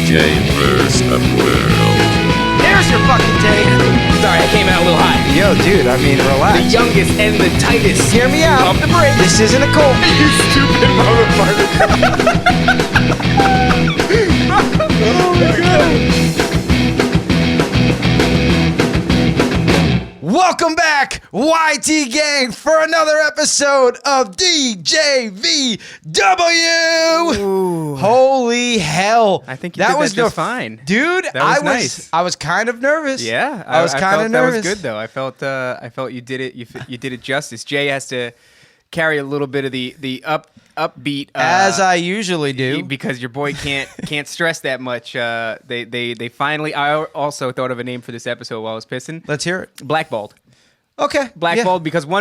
Gamers of World. There's your fucking take. Sorry, I came out a little hot. Yo, dude, I mean, relax. The youngest and the tightest. Hear me out. Of the break. This isn't a cult. You stupid motherfucker. Oh my god. Welcome back, YT Gang, for another episode of DJVW. Ooh. Holy hell! I think you did that just fine, dude. That was nice. I was kind of nervous. Yeah, I was kind of nervous. That was good though. I felt you did it. You did it justice. Jay has to carry a little bit of the upbeat as I usually do, because your boy can't stress that much. They finally. I also thought of a name for this episode while I was pissing. Let's hear it. Blackballed. Okay, Blackballed because I've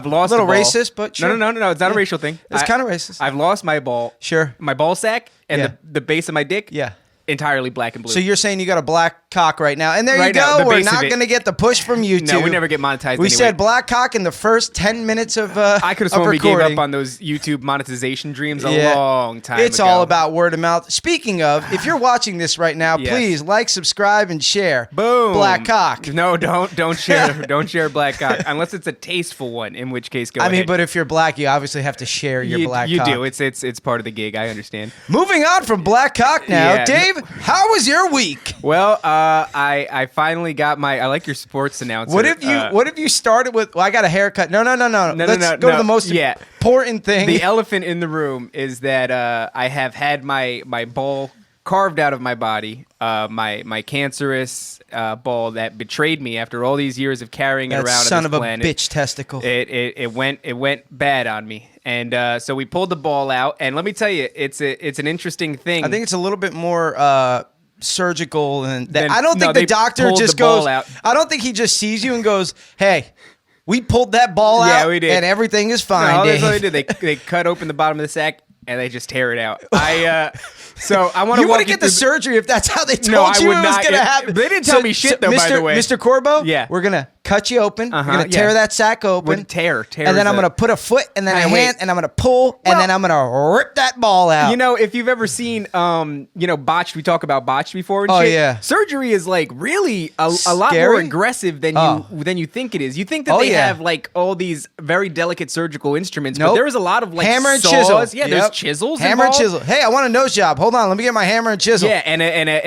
lost a little the ball. racist, but sure. No. It's not a racial thing. It's kind of racist. I've lost my ball. Sure. My ball sack and Yeah. the base of my dick. Yeah. Entirely black and blue. So you're saying you got a black cock right now, and there Right you now, go. the We're base of not it. going to get the push from YouTube. No, we never get monetized. We anyway. said black cock in the first 10 minutes of I could have sworn we recording. gave up on those YouTube monetization dreams a Yeah. long time It's ago. all about word of mouth. Speaking of, if you're watching this right now, Yes. please like, subscribe, and share. Boom. Black cock. No, don't share. Don't share black cock unless it's a tasteful one. In which case, go I mean, ahead. but if you're black, you obviously have to share your black you cock. do. It's part of the gig. I understand. Moving on from black cock now, Yeah. Dave. How was your week? Well, I finally got my. I like your sports announcer. What if you started with? Well, I got a haircut. No. Let's go to the most Yeah. important thing. The elephant in the room is that I have had my ball carved out of my body, my cancerous ball that betrayed me after all these years of carrying it that around son on of this a planet. bitch testicle. It went bad on me, and so we pulled the ball out. And let me tell you, it's an interesting thing. I think it's a little bit more surgical than that. I don't think they the doctor pulled just the ball goes. out. I don't think he just sees you and goes, "Hey, we pulled that ball Yeah, out, we did. and everything is fine." No, that's Dave." all they did. They cut open the bottom of the sack and they just tear it out. So I want to. You want to get the surgery if that's how they told No, I you would it was not. going to happen. They didn't tell me shit, though, by the way. Mr. Corbo, Yeah. we're going to cut you open. We're going to tear yeah. that sack open. Tear. And then I'm going to put a foot and then a Hey, wait. hand and I'm going to pull and then I'm going to rip that ball out. You know, if you've ever seen, botched, we talk about botched before and Oh, shit. yeah. Surgery is like really a lot Scary? more aggressive than you think it is. You think that Oh, they yeah. have like all these very delicate surgical instruments, but Nope. there is a lot of like hammer and saws. chisel. Yeah, Yep. there's chisels. Hammer involved. and chisel. Hey, I want a nose job. Hold on, let me get my hammer and chisel. Yeah, and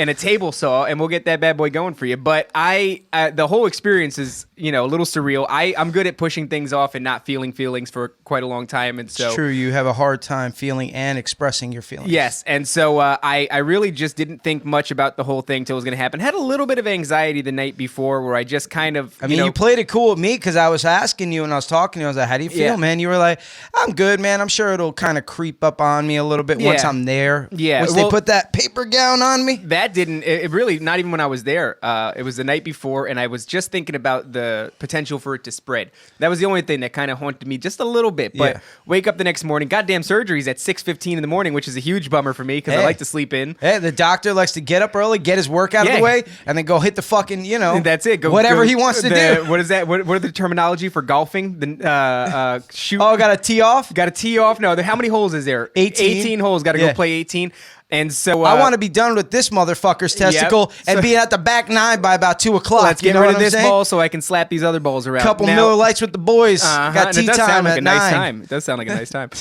a table saw, and we'll get that bad boy going for you. But the whole experience is a little surreal. I'm good at pushing things off and not feeling feelings for quite a long time, and so It's true. You have a hard time feeling and expressing your feelings. yes, and so I really just didn't think much about the whole thing till it was going to happen. Had a little bit of anxiety the night before, where I just kind of I mean, you played it cool with me because I was asking you and I was talking to you. I was like, how do you feel, Yeah. man? You were like, I'm good, man. I'm sure it'll kind of creep up on me a little bit once Yeah. I'm there. Yeah, Once well- they put that paper gown on me. That didn't. It really not even when I was there. It was the night before, and I was just thinking about the potential for it to spread. That was the only thing that kind of haunted me just a little bit. But Yeah. wake up the next morning, goddamn surgery's at 6:15 in the morning, which is a huge bummer for me because I Hey. like to sleep in. Hey, the doctor likes to get up early, get his work out of Yeah. the way, and then go hit the fucking, And that's it. whatever he wants to do. What is that? What are the terminology for golfing? The shoot. Oh, got a tee off? Got a tee off? No. How many holes is there? 18. 18 holes. Got to Yeah. go play 18. And so I want to be done with this motherfucker's testicle and So- be at the back nine by about 2 o'clock. Let's you get know rid what of I'm this saying? ball so I can slap these other balls around. Couple Now- Miller Lights with the boys. Uh-huh, Got and tea it does time sound like at a nice 9. time. It does sound like a nice time.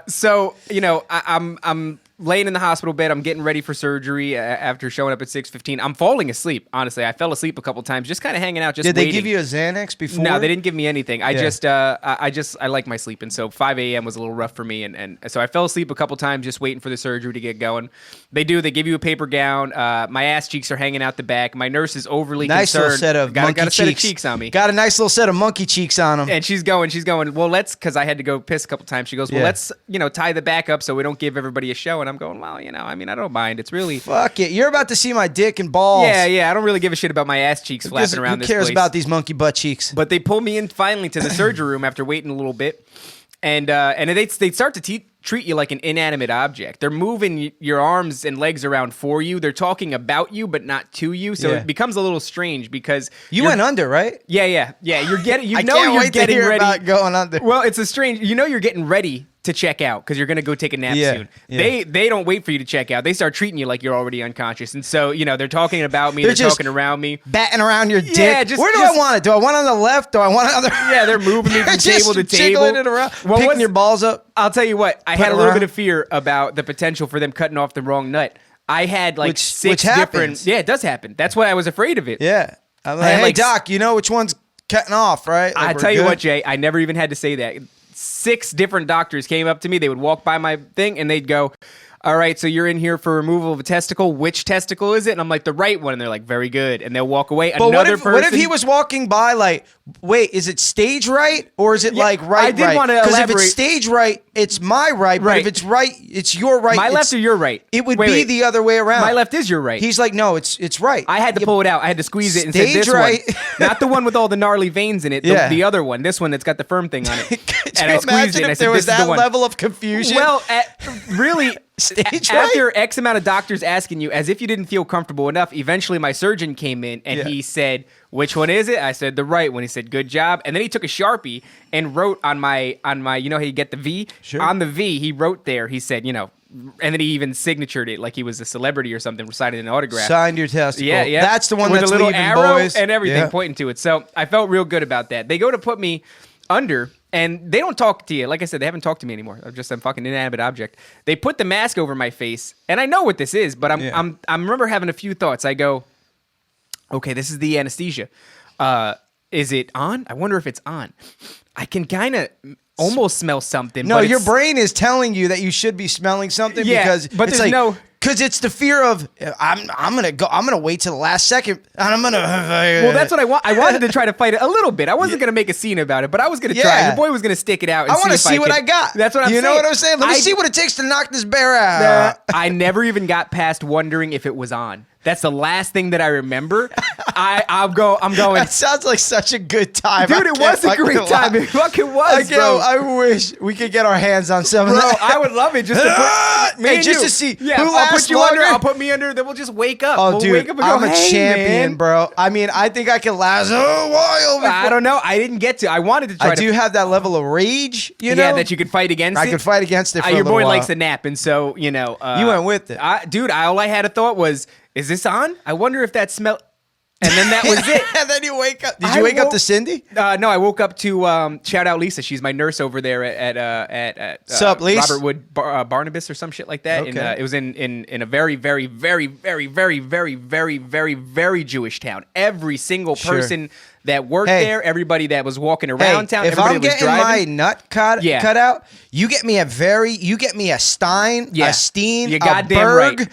So I'm laying in the hospital bed. I'm getting ready for surgery after showing up at 6:15. I'm falling asleep. Honestly, I fell asleep a couple times, just kind of hanging out, just Did they waiting. give you a Xanax before? No, they didn't give me anything. I Yeah. just I like my sleep, and so 5 a.m. was a little rough for me, and so I fell asleep a couple times just waiting for the surgery to get going. They give you a paper gown. My ass cheeks are hanging out the back. My nurse is overly Nice concerned. little set of got monkey a set of cheeks. cheeks on me. Got a nice little set of monkey cheeks on them. And she's going, well, because I had to go piss a couple times. She goes, well, Yeah. let's, tie the back up so we don't give everybody a show. And I'm going, well, I don't mind. It's really, Fuck it. You're about to see my dick and balls. yeah. I don't really give a shit about my ass cheeks flapping around Who this cares place. about these monkey butt cheeks? But they pull me in finally to the surgery room after waiting a little bit. And they start to treat you like an inanimate object. They're moving your arms and legs around for you. They're talking about you, but not to you. So Yeah. it becomes a little strange because You you're- went under, right? Yeah. You're getting. I can't wait to hear ready. about going under. Well, it's a strange. You're getting ready to check out because you're going to go take a nap Yeah, soon. yeah. They don't wait for you to check out. They start treating you like you're already unconscious. And so, they're talking about me. They're just talking around me. batting around your dick. Yeah, Where do I want it? Do I want it on the left? Do I want it on the Yeah, they're moving me from just table to jiggling table. it around, Well, picking your balls up. I'll tell you what. I Put had it a little around. bit of fear about the potential for them cutting off the wrong nut. I had like Which 6 happens. different. Yeah, it does happen. That's why I was afraid of it. Yeah. I'm I like, had hey, like- doc, you know which one's cutting off, right? Like, I we're tell you good? what, Jay, I never even had to say that. 6 different doctors came up to me. They would walk by my thing and they'd go, all right, so you're in here for removal of a testicle. Which testicle is it? And I'm like, the right one. And they're like, very good. And they'll walk away. But Another person. what if he was walking by like, wait, is it stage right or is it like right? I did want to Because if elaborate. it's stage right, it's my right. But Right. if it's right, it's your right. My It's- left or your right? It would Wait, be wait. the other way around. My left is your right. He's like, no, it's right. I had to pull it out. I had to squeeze it and say Stage this right. one. Not the one with all the gnarly veins in it. Yeah. The other one. This one that's got the firm thing on it. Could And you I squeezed imagine it and I if said, there this was is the that one. level of confusion? Well, really, Stage after X amount of doctors asking you, as if you didn't feel comfortable enough, eventually my surgeon came in and Yeah. he said, which one is it? I said, the right one. He said, good job. And then he took a Sharpie and wrote on my, you know how you get the V? Sure. On the V, he wrote there, he said, and then he even signatured it like he was a celebrity or something, recited an autograph. Signed your testicle. Yeah, yeah. That's the one with that's a little leaving, arrow boys. and everything Yeah. pointing to it. So I felt real good about that. They go to put me under, and they don't talk to you. Like I said, they haven't talked to me anymore. I'm just some fucking inanimate object. They put the mask over my face, and I know what this is, but I remember having a few thoughts. I go, okay, this is the anesthesia. Is it on? I wonder if it's on. I can kind of almost smell something. No, but your it's- brain is telling you that you should be smelling something Yeah, because but it's there's like, no- because it's the fear of I'm gonna wait till the last second and I'm gonna Well, that's what I want. I wanted to try to fight it a little bit. I wasn't going to make a scene about it, but I was going to try. Yeah. Your boy was going to stick it out. And I want to see what could- I got. That's what I'm saying. You know what I'm saying? Let me see what it takes to knock this bear out. I never even got past wondering if it was on. That's the last thing that I remember. I'm going. That sounds like such a good time, Dude, it was a great time. It fucking was, bro. I wish we could get our hands on some of Bro, that. I would love it just to put me Hey, and just you. to see Yeah, who I'll lasts put you under. longer. I'll put me under. Then we'll just wake up. Oh, we'll dude, wake up and I'm go, a "Hey, champion, man." bro. I mean, I think I can last a while. Before. I don't know. I didn't get to. I wanted to try I to. do have that level of rage, you know? Yeah, that you could fight against I it. could fight against it for a Your little boy while. likes a nap, and so You went with it. Dude, all I had a thought was, is this on? I wonder if that smell. And then that was it. And then you wake up. Did I you wake up woke- to Cindy? No, I woke up to shout out Lisa. She's my nurse over there at Sup, Lisa? Robert Wood Barnabas or some shit like that. Okay. And it was in a very, very, very, very, very, very, very, very, very Jewish town. Every single Sure. person that worked Hey. there, everybody that was walking Hey, around town, if everybody I'm that was getting my driving. nut cut Yeah. out, you get me a Stein, Yeah. a Steen, You're a goddamn Berg. right.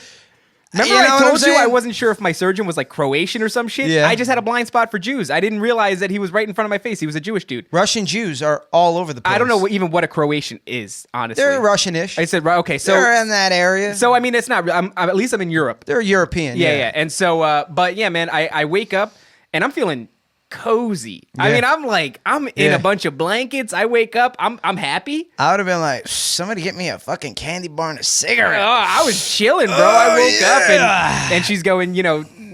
Remember You know I what told I'm you I saying? wasn't sure if my surgeon was like Croatian or some shit? Yeah. I just had a blind spot for Jews. I didn't realize that he was right in front of my face. He was a Jewish dude. Russian Jews are all over the place. I don't know even what a Croatian is, honestly. They're Russian-ish. I said, right, okay, so They're in that area. I mean, it's not. At least I'm in Europe. They're European. Yeah. And so, but yeah, man, I wake up and I'm feeling cozy. I Yeah. mean, I'm in Yeah. a bunch of blankets. I wake up. I'm happy. I would have been like, somebody get me a fucking candy bar and a cigarette. Oh, I was chilling, bro. I woke up yeah. and she's going,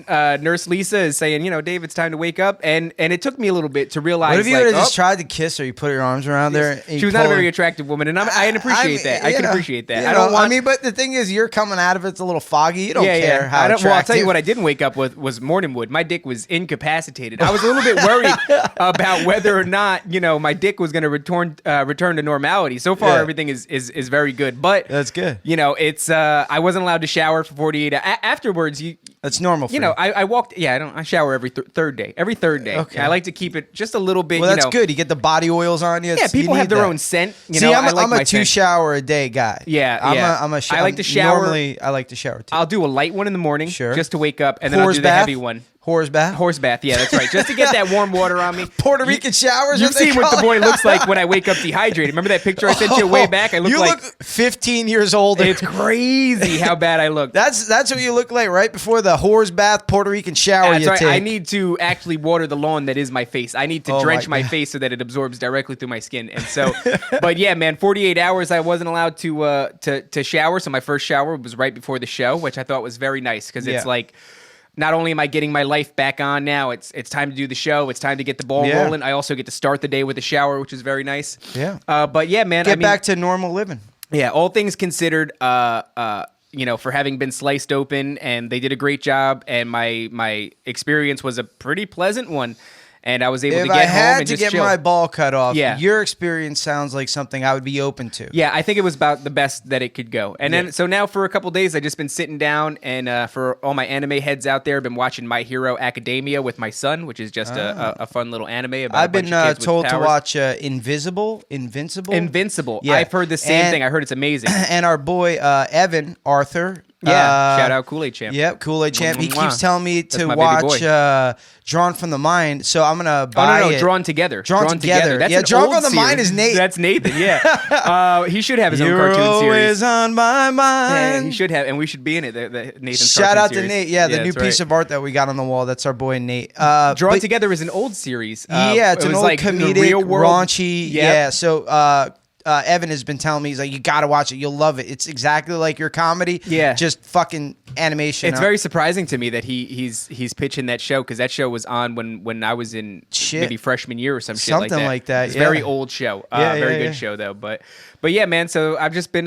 Nurse Lisa is saying, Dave, it's time to wake up. And it took me a little bit to realize. What if you like, would have just oh, tried to kiss her? You put your arms around there. and she you was not a pull very her- attractive woman, and I can appreciate that. I can appreciate that. I know, don't want. I mean, but the thing is, you're coming out of it's a little foggy. You don't care how I don't, attractive. well, I'll tell you what I didn't wake up with was morning wood. My dick was incapacitated. I was a little bit worried about whether or not my dick was going to return to normality. So far, Yeah. everything is very good. But That's good. It's I wasn't allowed to shower for 48 hours. Afterwards, That's normal. For you. I walked. Yeah, I shower every third day. Every third day. Okay. I like to keep it just a little bit. Well, that's good. You get the body oils on you. Yeah, It's- you people have need their that. own scent. See, I I'm, like I'm my a 2 scent. shower a day guy. Yeah, I'm a I like to shower. Normally, I like to shower too. I'll do a light one in the morning, Sure. just to wake up, and then I'll Horse do the bath? heavy one. Horse bath. Horse bath, yeah, that's right. Just to get that warm water on me. Puerto Rican showers. You've seen what the boy looks like when I wake up dehydrated. Remember that picture I sent you way back? I look you like look 15 years older. it's crazy how bad I look. That's what you look like right before the horse bath Puerto Rican shower That's you right. take. I need to actually water the lawn that is my face. I need to Oh drench my my God. face so that it absorbs directly through my skin. And so, but yeah, man, 48 hours I wasn't allowed to shower. So my first shower was right before the show, which I thought was very nice because it's Yeah. like not only am I getting my life back on now, it's time to do the show. It's time to get the ball rolling. I also get to start the day with a shower, which is very nice. Yeah. But yeah, man. Get back to normal living. Yeah, all things considered, for having been sliced open, and they did a great job, and my experience was a pretty pleasant one. And I was able to get home and just chill. If I had to get my ball cut off, Yeah. your experience sounds like something I would be open to. Yeah, I think it was about the best that it could go. And then, so now for a couple days, I've just been sitting down, and for all my anime heads out there, I've been watching My Hero Academia with my son, which is just a fun little anime about I've a bunch been of kids told with to powers. watch Invincible. Yeah. I've heard the same thing. I heard it's amazing. And our boy Evan Arthur. Shout out Kool-Aid Champ. Yep, Kool-Aid Champ. He Mwah. keeps telling me That's to my baby watch Drawn from the Mind, so I'm gonna buy it. Drawn Together. Drawn Together. That's Yeah, an Drawn old from the Mind series. is Nate. That's Nathan, yeah. He should have his own You're cartoon always series. on my mind. Yeah, he should have, and we should be in it. Nathan's Shout cartoon out to series. Nate. Yeah, the new that's piece right. of art that we got on the wall. That's our boy Nate. Drawn but- Together is an old series. Yeah, it's it an was old like the comedic, real world. raunchy. Yep. Yeah, so Evan has been telling me, he's like, you got to watch it. You'll love it. It's exactly like your comedy. Yeah. Just fucking animation. It's very surprising to me that he's pitching that show, because that show was on when I was in maybe freshman year or something like that. It's a very old show. Very good show though. But yeah, man. So I've just been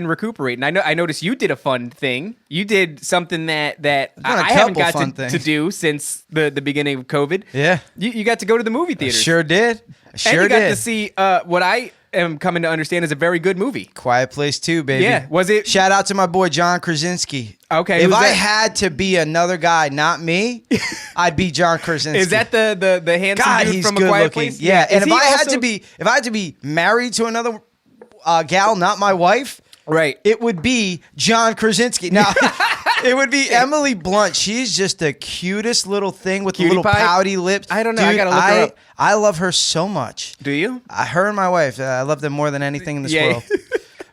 recuperating. I noticed you did a fun thing. You did something that I haven't got to do since the beginning of COVID. Yeah. You got to go to the movie theaters. Sure did. And you got to see what I am coming to understand is a very good movie. Quiet Place 2, baby. Yeah. Was it? Shout out to my boy John Krasinski. Okay. If who's I that? had to be another guy, not me, I'd be John Krasinski. Is that the handsome God, dude he's from good A Quiet looking. Place? Yeah. And Is if he I had also- to be married to another gal, not my wife, Right. it would be John Krasinski. Now, it would be Emily Blunt. She's just the cutest little thing with the Cutie little pie? pouty lips. I don't know. Dude, I gotta look her up. I love her so much. Do you? Her and my wife. I love them more than anything in this Yeah. world.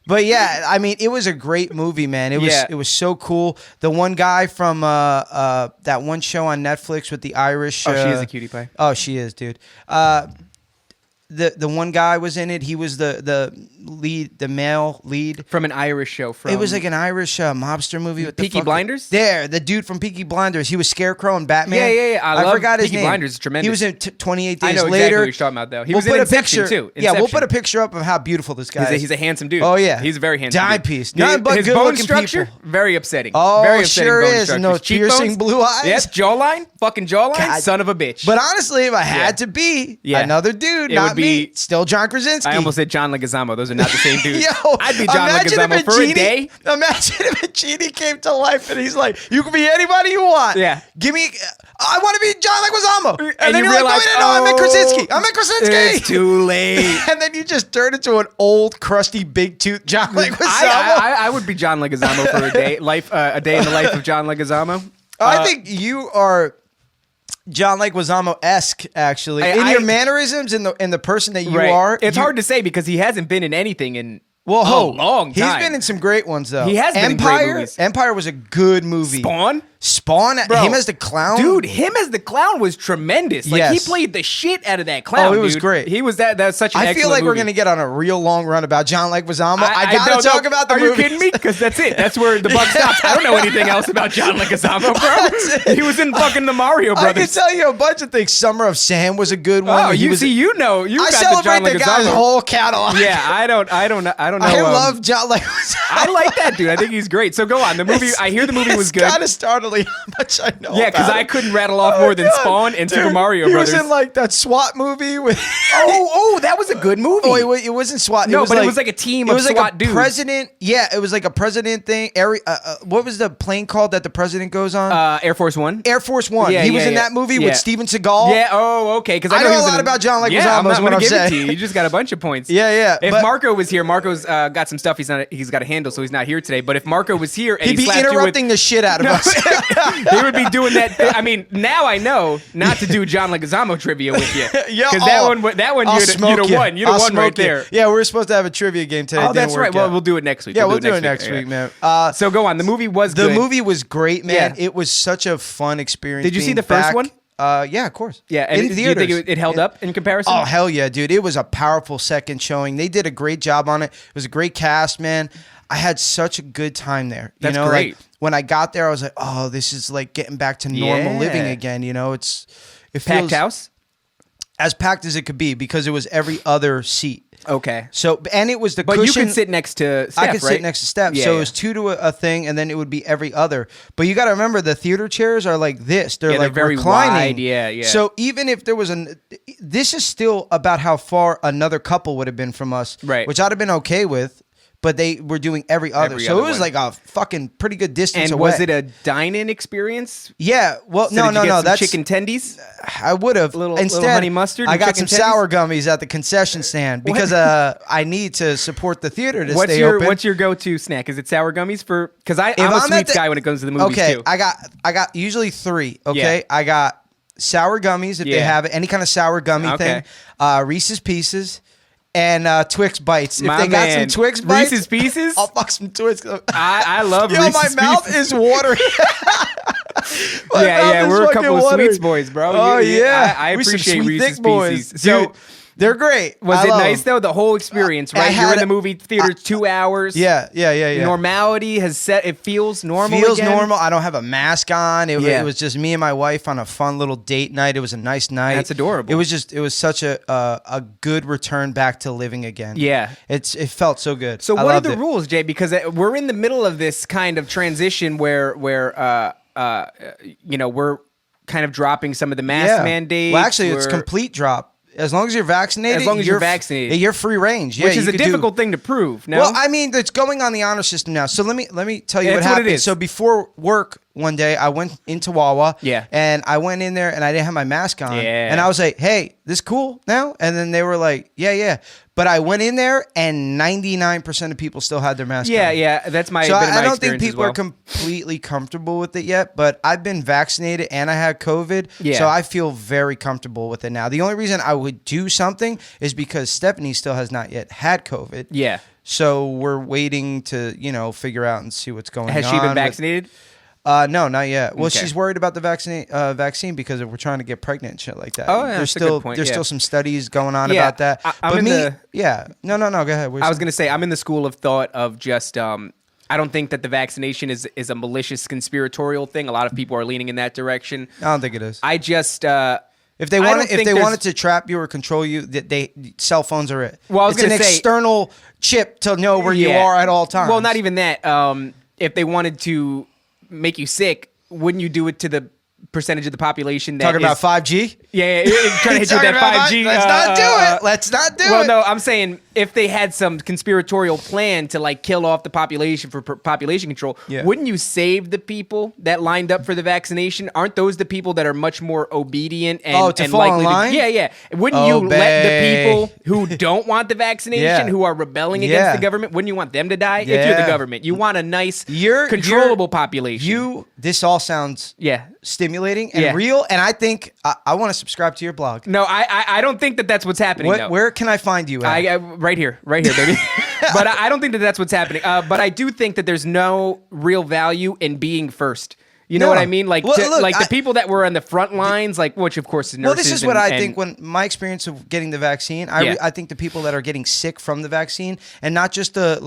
But yeah, I mean, it was a great movie, man. It was so cool. The one guy from that one show on Netflix with the Irish. Oh, she is a cutie pie. Oh, she is, dude. The one guy was in it. He was the lead, the male lead. From an Irish show. It was like an Irish mobster movie with Peaky Blinders? The dude from Peaky Blinders. He was Scarecrow and Batman. Yeah. I love forgot his Peaky name. Blinders. It's tremendous. He was in 28 Days I know Later. exactly what you're talking about, though. He was in Inception, too. Yeah, we'll Inception. put a picture up of how beautiful this guy is. He's a handsome dude. Oh, yeah. He's a very handsome Dime dude. piece. Nothing but his good-looking bone structure, people. very upsetting. Oh, very upsetting sure bone is. structure. No Cheekbones, piercing blue eyes. Yep, jawline, fucking jawline, God. son of a bitch. But honestly, if I had to be another dude, It not would be- me, still John Krasinski. I almost said John Leguizamo. Those are not the same dudes. Yo, I'd be John imagine if Leguizamo for a day. Imagine if a genie came to life and he's like, "You can be anybody you want. Yeah. Give me. I want to be John Leguizamo." And then you you're realize, like, "No, I'm in Krasinski. I'm in Krasinski." It's too late. And then you just turn into an old, crusty, big tooth John Leguizamo. I would be John Leguizamo for a day. A day in the life of John Leguizamo. I think you are John Leguizamo-esque, actually, in your mannerisms and the person that you are. It's hard to say because he hasn't been in anything in a long time. He's been in some great ones though. He has been in great movies. Empire was a good movie. Spawn, Bro, him as the clown, dude. Him as the clown was tremendous. Like he Yes. played the shit out of that clown. Oh, it was dude. great. He was that's such an I excellent feel like we're movie. gonna get on a real long run about John Leguizamo. I don't gotta know. talk about the Are movie. you kidding me? Because that's it. That's where the buck stops. I don't know anything else about John Leguizamo, That's bro. it. He was in fucking the Mario I can Brothers. tell you a bunch of things. Summer of Sam was a good one. Oh, He you was- see, you know, you I got the celebrate John the guy's Leguizamo. whole catalog. Yeah, I don't know. I love John Leguizamo. I like that dude. I think he's great. So go on. The movie. I hear the movie was good. It's kind of startling how much I know. Yeah, because about I it. couldn't rattle off more than God. Spawn and Super Dude, Mario he Brothers. was in like that SWAT movie with. Oh, that was a good movie. Oh, it wasn't SWAT. No, but it was like a team it of was like SWAT a dudes. president. Yeah, it was like a president thing. What was the plane called that the president goes on? Air Force One. Air Force One. Yeah, he was yeah, in yeah. that movie Yeah. with Steven Seagal. Yeah. Oh, okay. Because I know he a was lot in about John Leguizamo, Yeah, I'm is not what gonna I'm give it saying. to you. You just got a bunch of points. Yeah. If but Marco was here, Marco's got some stuff. He's got to handle, so he's not here today. But if Marco was here and he'd be slapped you with- interrupting the shit out of us. he would be doing that. I mean, now I know not to do John Leguizamo trivia with you. Yeah, Because that one I'll you'd smoke have you. won. You'd have I'll won right smoke you. there. Yeah, we were supposed to have a trivia game today. Oh, It didn't that's work right. Well, out. we'll do it next week. Yeah, we'll do it next week, man. So go on. The movie was The good. movie was great, man. Yeah. It was such a fun experience. Did you see being the first back. one? Yeah, of course. Yeah, and in do you theaters. think it held up in comparison? Oh, hell yeah, dude. It was a powerful second showing. They did a great job on it. It was a great cast, man. I had such a good time there. That's Like great. when I got there, I was like, oh, this is like getting back to normal living again. It Packed feels house? as packed as it could be because it was every other seat. Okay. So, and it was the But cushion. you could sit next to Steph, I could right? sit next to Steph. Yeah, So yeah. it was 2 to a thing, and then it would be every other. But you got to remember, the theater chairs are like this. They're Yeah, they're like very reclining. wide. Yeah, yeah. So even if there was this is still about how far another couple would have been from us, Right. which I'd have been okay with. But they were doing every other. Every So other it was one. like a fucking pretty good distance And away. was it a dine-in experience? Yeah. Well, So no, did you get no. some That's chicken tendies. I would have. Little Instead, honey mustard I and got some chicken tendies? sour gummies at the concession stand because I need to support the theater to stay open. What's your go-to snack? Is it sour gummies for? Because I'm a I'm at sweets the- guy when it comes to the movies Okay, too. I got usually 3. Okay, Yeah. I got sour gummies if they Yeah. have it, any kind of sour gummy Okay. thing. Reese's Pieces. And Twix Bites. If My they got some man. Twix Bites, Reese's Pieces? I'll fuck some Twix. I love Yo, Reese's my mouth Pieces. is watering. My Yeah, mouth yeah, is we're a fucking couple of watering. sweets boys, bro. Oh yeah, I We some appreciate sweet Reese's thick boys. Pieces. Dude, So, they're great. was I it love nice them. though? The whole experience, I right? You're had in the a- movie theater 2 hours. Yeah. Normality has set. It feels normal. Feels again. normal. I don't have a mask on. It Yeah. was just me and my wife on a fun little date night. It was a nice night. That's adorable. It was such a good return back to living again. Yeah. it felt so good. So I what are loved the it. rules, Jay? Because we're in the middle of this kind of transition where we're kind of dropping some of the mask mandates. Well, actually, it's We're- complete drop. As long as you're vaccinated, As long as you're vaccinated. you're free range. Yeah, which is you a could do- difficult thing to prove. No, Well, I mean, it's going on the honor system now. So let me tell you Yeah, what that's what happened. it is. So before work one day, I went into Wawa. Yeah. And I went in there and I didn't have my mask on. Yeah. And I was like, "Hey, this cool now?" And then they were like, "Yeah." But I went in there and 99% of people still had their mask on. yeah, that's my. So been my I don't think experience as people well. are completely comfortable with it yet, but I've been vaccinated and I had COVID, Yeah. so I feel very comfortable with it now. The only reason I would do something is because Stephanie still has not yet had COVID. Yeah. So we're waiting to, figure out and see what's going on. Has she been with- vaccinated? No, not yet. Well, Okay. she's worried about the vaccine because we're trying to get pregnant and shit like that. Oh, yeah, there's that's a good still point, there's yeah. still some studies going on Yeah, about that. I'm but in me, the- yeah, no, go ahead. I was gonna say I'm in the school of thought of just. I don't think that the vaccination is a malicious conspiratorial thing. A lot of people are leaning in that direction. I don't think it is. I just. If they I wanted, don't if think they there's- wanted to trap you or control you, cell phones are it. Well, I was it's an gonna say- external chip to know where you Yeah. are at all times. Well, not even that. If they wanted to make you sick, wouldn't you do it to the percentage of the population that talking about is- 5G. Yeah, trying to hit you with Talking that about 5G. Let's not do it. Let's not do Well, it. no, I'm saying if they had some conspiratorial plan to like kill off the population for population control, Yeah. wouldn't you save the people that lined up for the vaccination? Aren't those the people that are much more obedient and, to and fall likely in line? Yeah. Wouldn't you let the Obey. people who don't want the vaccination, Yeah. who are rebelling against Yeah. the government, wouldn't you want them to die? If you're the Yeah. government, you want a nice, You're- controllable you're- population. This all sounds yeah. stimulating and Yeah. real, and I think I want to subscribe to your blog. No, I don't think that that's what's happening. though. Where can I find you at? Right here, baby. But I don't think that that's what's happening. But I do think that there's no real value in being first. You know No. what I mean? Like, Well, look, the people that were on the front lines, like which of course is nurses. Well, this is what and- I and- think when my experience of getting the vaccine, Yeah. I think the people that are getting sick from the vaccine and not just the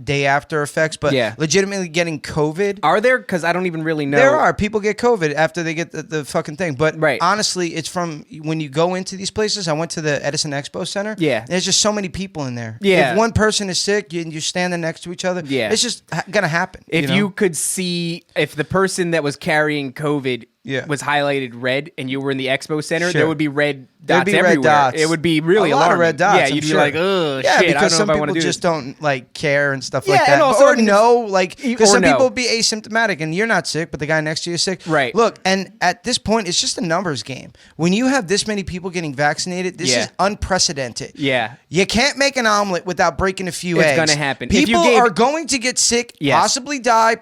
day after effects, but Yeah. legitimately getting COVID. Are there? Because I don't even really know. There are people get COVID after they get the fucking thing, but Right. honestly, it's from when you go into these places. I went to the Edison Expo Center. Yeah. There's just so many people in there. Yeah. If one person is sick, you're standing next to each other. Yeah. It's just gonna happen. If know? you could see if the person that was carrying COVID Yeah. was highlighted red and you were in the expo center, Sure. there would be red There'd dots be red everywhere. dots. It would be really a lot alarming. of red dots. Yeah, I'm you'd sure. be like, ugh, yeah, shit. I because don't know some if I people want to do just this. don't like care and stuff Yeah, like that. and also, Or I mean, no, like because or some no. people be asymptomatic and you're not sick, but the guy next to you is sick. Right. Look, and at this point, it's just a numbers game. When you have this many people getting vaccinated, this Yeah. is unprecedented. Yeah. You can't make an omelet without breaking a few It's eggs. gonna happen. If you People gave- are going to get sick, Yes. possibly die,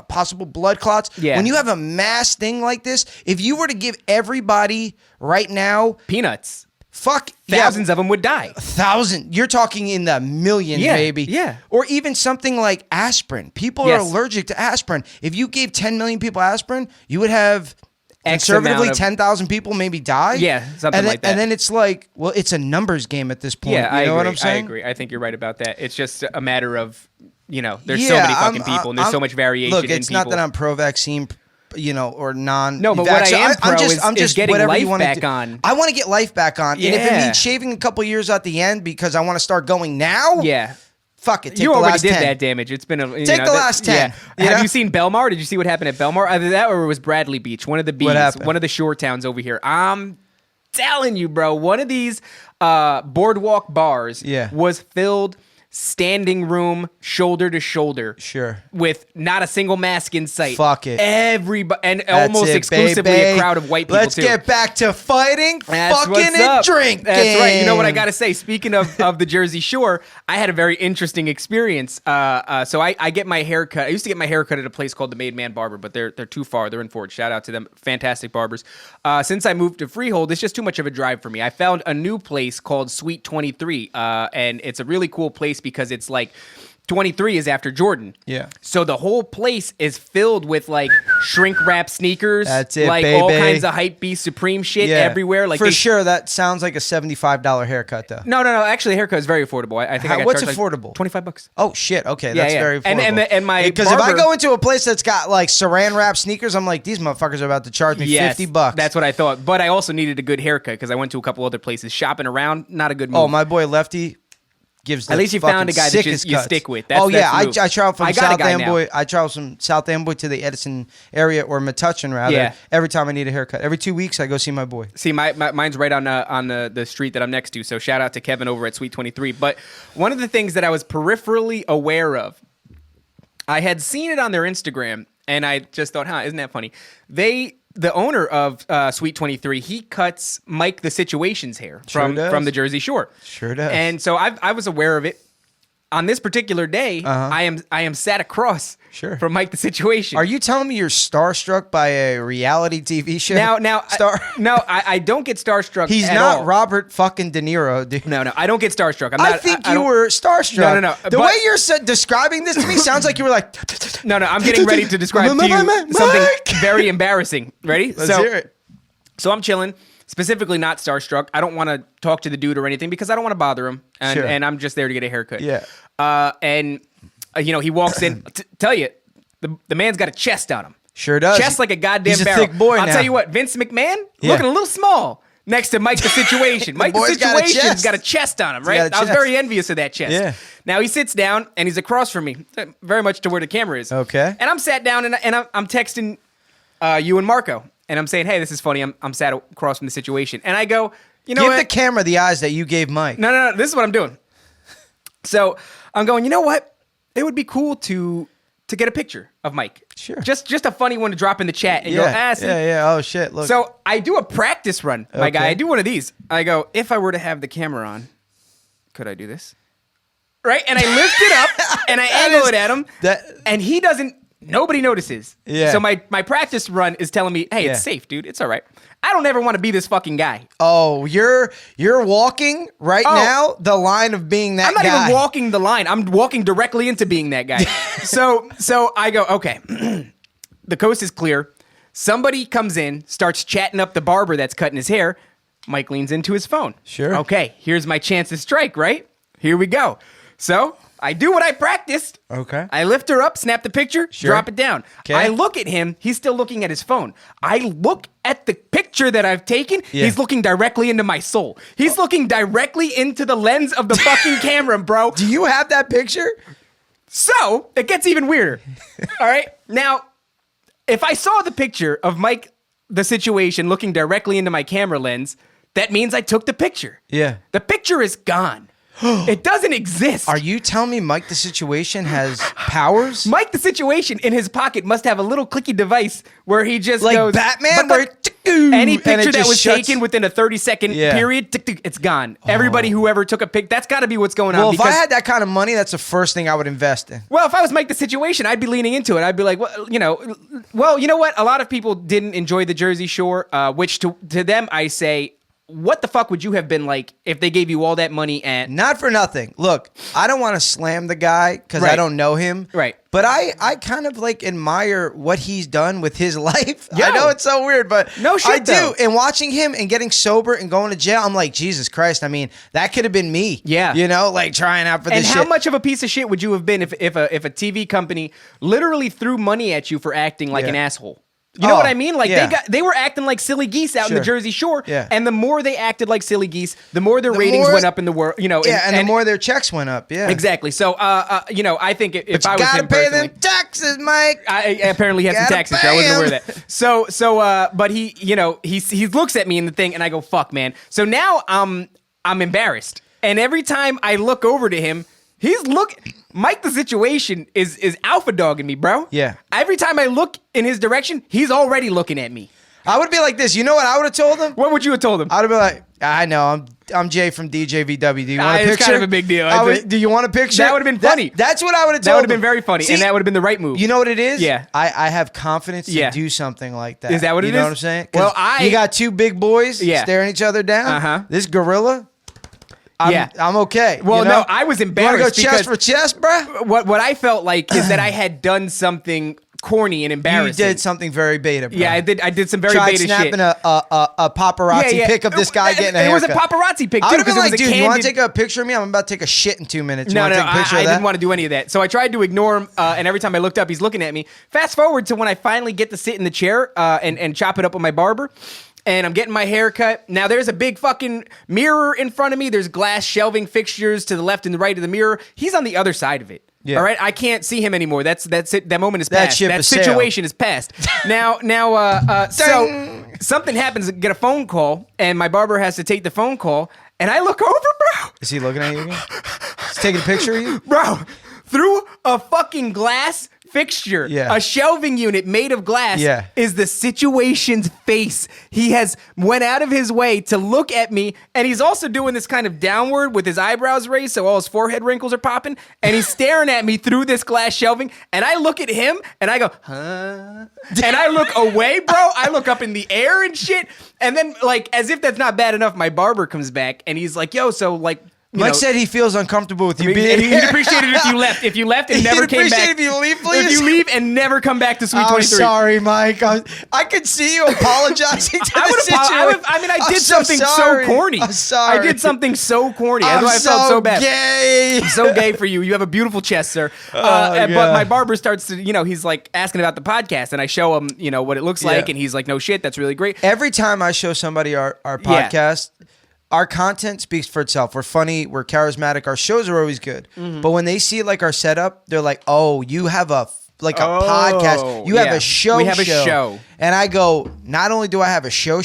possible blood clots. Yeah. When you have a mass thing like this, if you were to give everybody right now, Peanuts. fuck Thousands of them would die. 1,000. You're talking in the millions, Yeah, baby. yeah. Or even something like aspirin. People are Yes. allergic to aspirin. If you gave 10 million people aspirin, you would have X conservatively amount of- 10,000 people maybe die. Yeah, something and then, like that. And then it's like, well, it's a numbers game at this point. Yeah, you know I agree. what I'm saying? I agree. I think you're right about that. It's just a matter of there's so many fucking people and there's so much variation. Look, in it's people. not that I'm pro-vaccine, or non. No, but what I am pro is getting whatever life you wanna back do. on. I want to get life back on, and if it Yeah. means shaving a couple years at the end because I want to start going now, Yeah. fuck it. Take You the already last did 10. that damage. It's been Take the last 10. Yeah. You know? Have you seen Belmar? Did you see what happened at Belmar? Either that or it was Bradley Beach, one of the beaches, happened? one of the shore towns over here. I'm telling you, bro, one of these boardwalk bars was filled standing room, shoulder to shoulder. Sure. With not a single mask in sight. Fuck it. Everybody, and That's almost it, exclusively baby. a crowd of white people, Let's too. get back to fighting, That's fucking, what's and up. drinking. That's right. You know what I gotta say? Speaking of the Jersey Shore, I had a very interesting experience. So I get my hair cut. I used to get my hair cut at a place called the Made Man Barber, but they're too far. They're in Ford. Shout out to them. Fantastic barbers. Since I moved to Freehold, it's just too much of a drive for me. I found a new place called Sweet 23, and it's a really cool place because it's like 23 is after Jordan. Yeah. So the whole place is filled with like shrink wrap sneakers. That's it, like baby. all kinds of hype beast Supreme shit everywhere. Like for sure, that sounds like a $75 haircut though. No. Actually, the haircut is very affordable. I think I got what's charged affordable? Like $25. Oh shit! Okay, that's very affordable. And my because if I barber- go into a place that's got like Saran wrap sneakers, I'm like, these motherfuckers are about to charge me $50. That's what I thought. But I also needed a good haircut because I went to a couple other places shopping around. Not a good move. Oh, my boy Lefty gives. At least you found a guy that you cuts. stick with. I traveled from South Amboy. Amboy. I traveled from South Amboy to the Edison area, or Metuchen rather. Yeah. Every time I need a haircut, every 2 weeks I go see my boy. See, mine's right on the street that I'm next to. So shout out to Kevin over at Sweet 23. But one of the things that I was peripherally aware of, I had seen it on their Instagram, and I just thought, isn't that funny? The owner of Sweet 23, he cuts Mike the Situation's hair from the Jersey Shore. Sure does. And so I was aware of it. On this particular day, I am sat across from Mike the Situation. Are you telling me you're starstruck by a reality TV show? Now, I don't get starstruck. He's at not all. Robert fucking De Niro, dude. No, I don't get starstruck. I think you were starstruck. No. The way you're describing this to me sounds like you were like. No. I'm getting ready to describe to you something very embarrassing. Ready? Let's hear it. So I'm chilling. Specifically, not starstruck. I don't want to talk to the dude or anything because I don't want to bother him, and I'm just there to get a haircut. Yeah. He walks in. Tell you, the man's got a chest on him. Sure does. Chest like a goddamn He's a barrel. thick boy I'll now. tell you what, Vince McMahon looking a little small next to Mike the Situation. Mike the boy's got a Situation's chest. got a chest on him, got right? a I was chest. very envious of that chest. Yeah. Now he sits down and he's across from me, very much to where the camera is. Okay. And I'm sat down and I'm texting you and Marco, and I'm saying, hey, this is funny. I'm sat across from the Situation, and I go, you know Give what? the camera the eyes that you gave Mike. No. This is what I'm doing. So I'm going, you know what? It would be cool to get a picture of Mike. Sure. Just a funny one to drop in the chat and go, see. Yeah. Oh shit! Look. So I do a practice run, my guy. Okay. I do one of these. I go, if I were to have the camera on, could I do this? Right? And I lift it up and I angle it at him. And he doesn't. Nobody notices. Yeah. So my practice run is telling me, hey, it's safe, dude. It's all right. I don't ever want to be this fucking guy. Oh, you're walking right now the line of being that guy. I'm not even walking the line. I'm walking directly into being that guy. So I go, okay, the coast is clear. Somebody comes in, starts chatting up the barber that's cutting his hair. Mike leans into his phone. Sure. Okay, here's my chance to strike, right? Here we go. So I do what I practiced. Okay. I lift her up, snap the picture, drop it down. Okay. I look at him. He's still looking at his phone. I look at the picture that I've taken. Yeah. He's looking directly into my soul. He's looking directly into the lens of the fucking camera, bro. Do you have that picture? So it gets even weirder. All right. Now, if I saw the picture of Mike, the Situation, looking directly into my camera lens, that means I took the picture. Yeah. The picture is gone. It doesn't exist. Are you telling me Mike the Situation has powers? Mike the Situation in his pocket must have a little clicky device where he just Like goes, Batman? But Where any and picture it that just was shuts- taken within a 30-second period, it's gone. Everybody, whoever took a pic, that's got to be what's going on. Well, if because, I had that kind of money, that's the first thing I would invest in. well, if I was Mike the Situation, I'd be leaning into it. I'd be like, well, you know what? A lot of people didn't enjoy the Jersey Shore, which to them I say, what the fuck would you have been like if they gave you all that money at? Not for nothing. Look, I don't want to slam the guy because I don't know him. Right. But I kind of like admire what he's done with his life. Yo. I know it's so weird, but No shit, I do. though. And watching him and getting sober and going to jail, I'm like, Jesus Christ. I mean, that could have been me. Yeah. You know, like trying out for this And shit. how much of a piece of shit would you have been if a TV company literally threw money at you for acting like an asshole? You know what I mean? Like they were acting like silly geese out in the Jersey Shore, and the more they acted like silly geese, the more their ratings went up in the world. You know, and the more their checks went up. Yeah, exactly. So, you know, I think if I was gotta him pay personally, them taxes, Mike. I apparently had some taxes. I wasn't aware of that. So, but he, you know, he looks at me in the thing, and I go, "Fuck, man." So now I'm embarrassed, and every time I look over to him, Mike, the situation is alpha dogging me, bro. Yeah. Every time I look in his direction, he's already looking at me. I would be like this. You know what I would have told him? What would you have told him? I would have been like, I know, I'm Jay from DJVW. Do you want a It's picture? kind of a big deal. Do you want a picture? That would have been funny. That's what I would have told That would have him. been very funny, See, and that would have been the right move. You know what it is? Yeah. I have confidence to Yeah. do something like that. Is that what it You know is? what I'm saying? 'Cause Well, you got two big boys Yeah. staring each other down. Uh-huh. This gorilla. I'm okay. Well, you know? no, I was You embarrassed want to go chest because for chest, bro? what I felt like is that I had done something corny and You embarrassing. did something very beta, bro. Yeah, I did some very Tried beta snapping shit. a paparazzi pic of this guy getting a haircut. It was a paparazzi pic, too. I would have been because it was like, a dude, you want to candid- take a picture of me? I'm about to take a shit in 2 minutes. You No, want to no, take a picture I of that? didn't want to do any of that. So I tried to ignore him, and every time I looked up, he's looking at me. Fast forward to when I finally get to sit in the chair and chop it up with my barber. And I'm getting my hair cut. Now, there's a big fucking mirror in front of me. There's glass shelving fixtures to the left and the right of the mirror. He's on the other side of it. Yeah. All right? I can't see him anymore. That's it. That moment is That past. ship That has sailed. situation is past. Now, so something happens, get a phone call, and my barber has to take the phone call, and I look over, bro. Is he looking at you again? He's taking a picture of you? Bro, through a fucking glass fixture, a shelving unit made of glass, is the situation's face. He has went out of his way to look at me, and he's also doing this kind of downward with his eyebrows raised, so all his forehead wrinkles are popping, and he's staring at me through this glass shelving, and I look at him, and I go, huh? And I look away, bro. I look up in the air and shit, and then, like, as if that's not bad enough, my barber comes back, and he's like, yo, so, like, Mike said he feels uncomfortable with you being he'd here. appreciate it if you left. If you left and never came back. If you leave, please. If you leave and never come back to Sweet I'm 23. sorry, Mike. I could see you apologizing to the situation. I mean, I I'm did something so sorry. corny. I'm sorry. I did something so corny. That's I'm why I felt so bad. Gay. I'm so gay for you. You have a beautiful chest, sir. But my barber starts to, he's like asking about the podcast, and I show him, what it looks like, and he's like, no shit, that's really great. Every time I show somebody our podcast, our content speaks for itself. We're funny. We're charismatic. Our shows are always good. Mm-hmm. But when they see like our setup, they're like, "Oh, you have a podcast. You have a show. We have a show." And I go, "Not only do I have a show,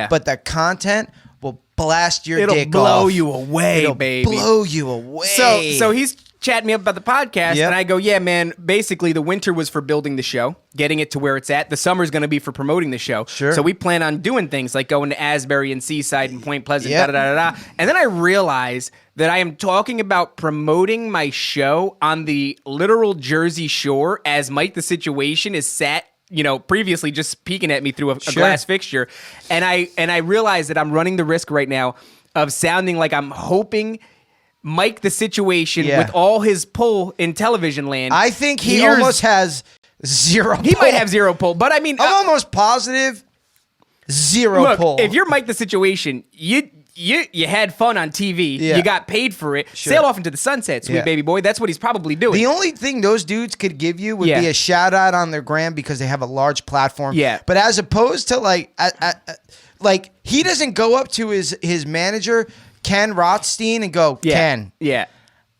but the content will blast your dick off. It'll blow you away, It'll baby. blow you away." So he's chatting me up about the podcast, and I go, yeah, man, basically the winter was for building the show, getting it to where it's at. The summer's going to be for promoting the show. Sure. So we plan on doing things like going to Asbury and Seaside and Point Pleasant, da-da-da-da-da. And then I realize that I am talking about promoting my show on the literal Jersey Shore as Mike the Situation is sat previously just peeking at me through a glass fixture. And I realize that I'm running the risk right now of sounding like I'm hoping Mike the Situation with all his pull in television land. I think he almost has zero pull. He might have zero pull, but I mean... I'm almost positive zero pull. If you're Mike the Situation, you had fun on TV. You got paid for it. Sure. Sail off into the sunset, sweet baby boy. That's what he's probably doing. The only thing those dudes could give you would be a shout out on their gram because they have a large platform. Yeah. But as opposed to like he doesn't go up to his manager, Ken Rothstein, and go, Ken. Yeah.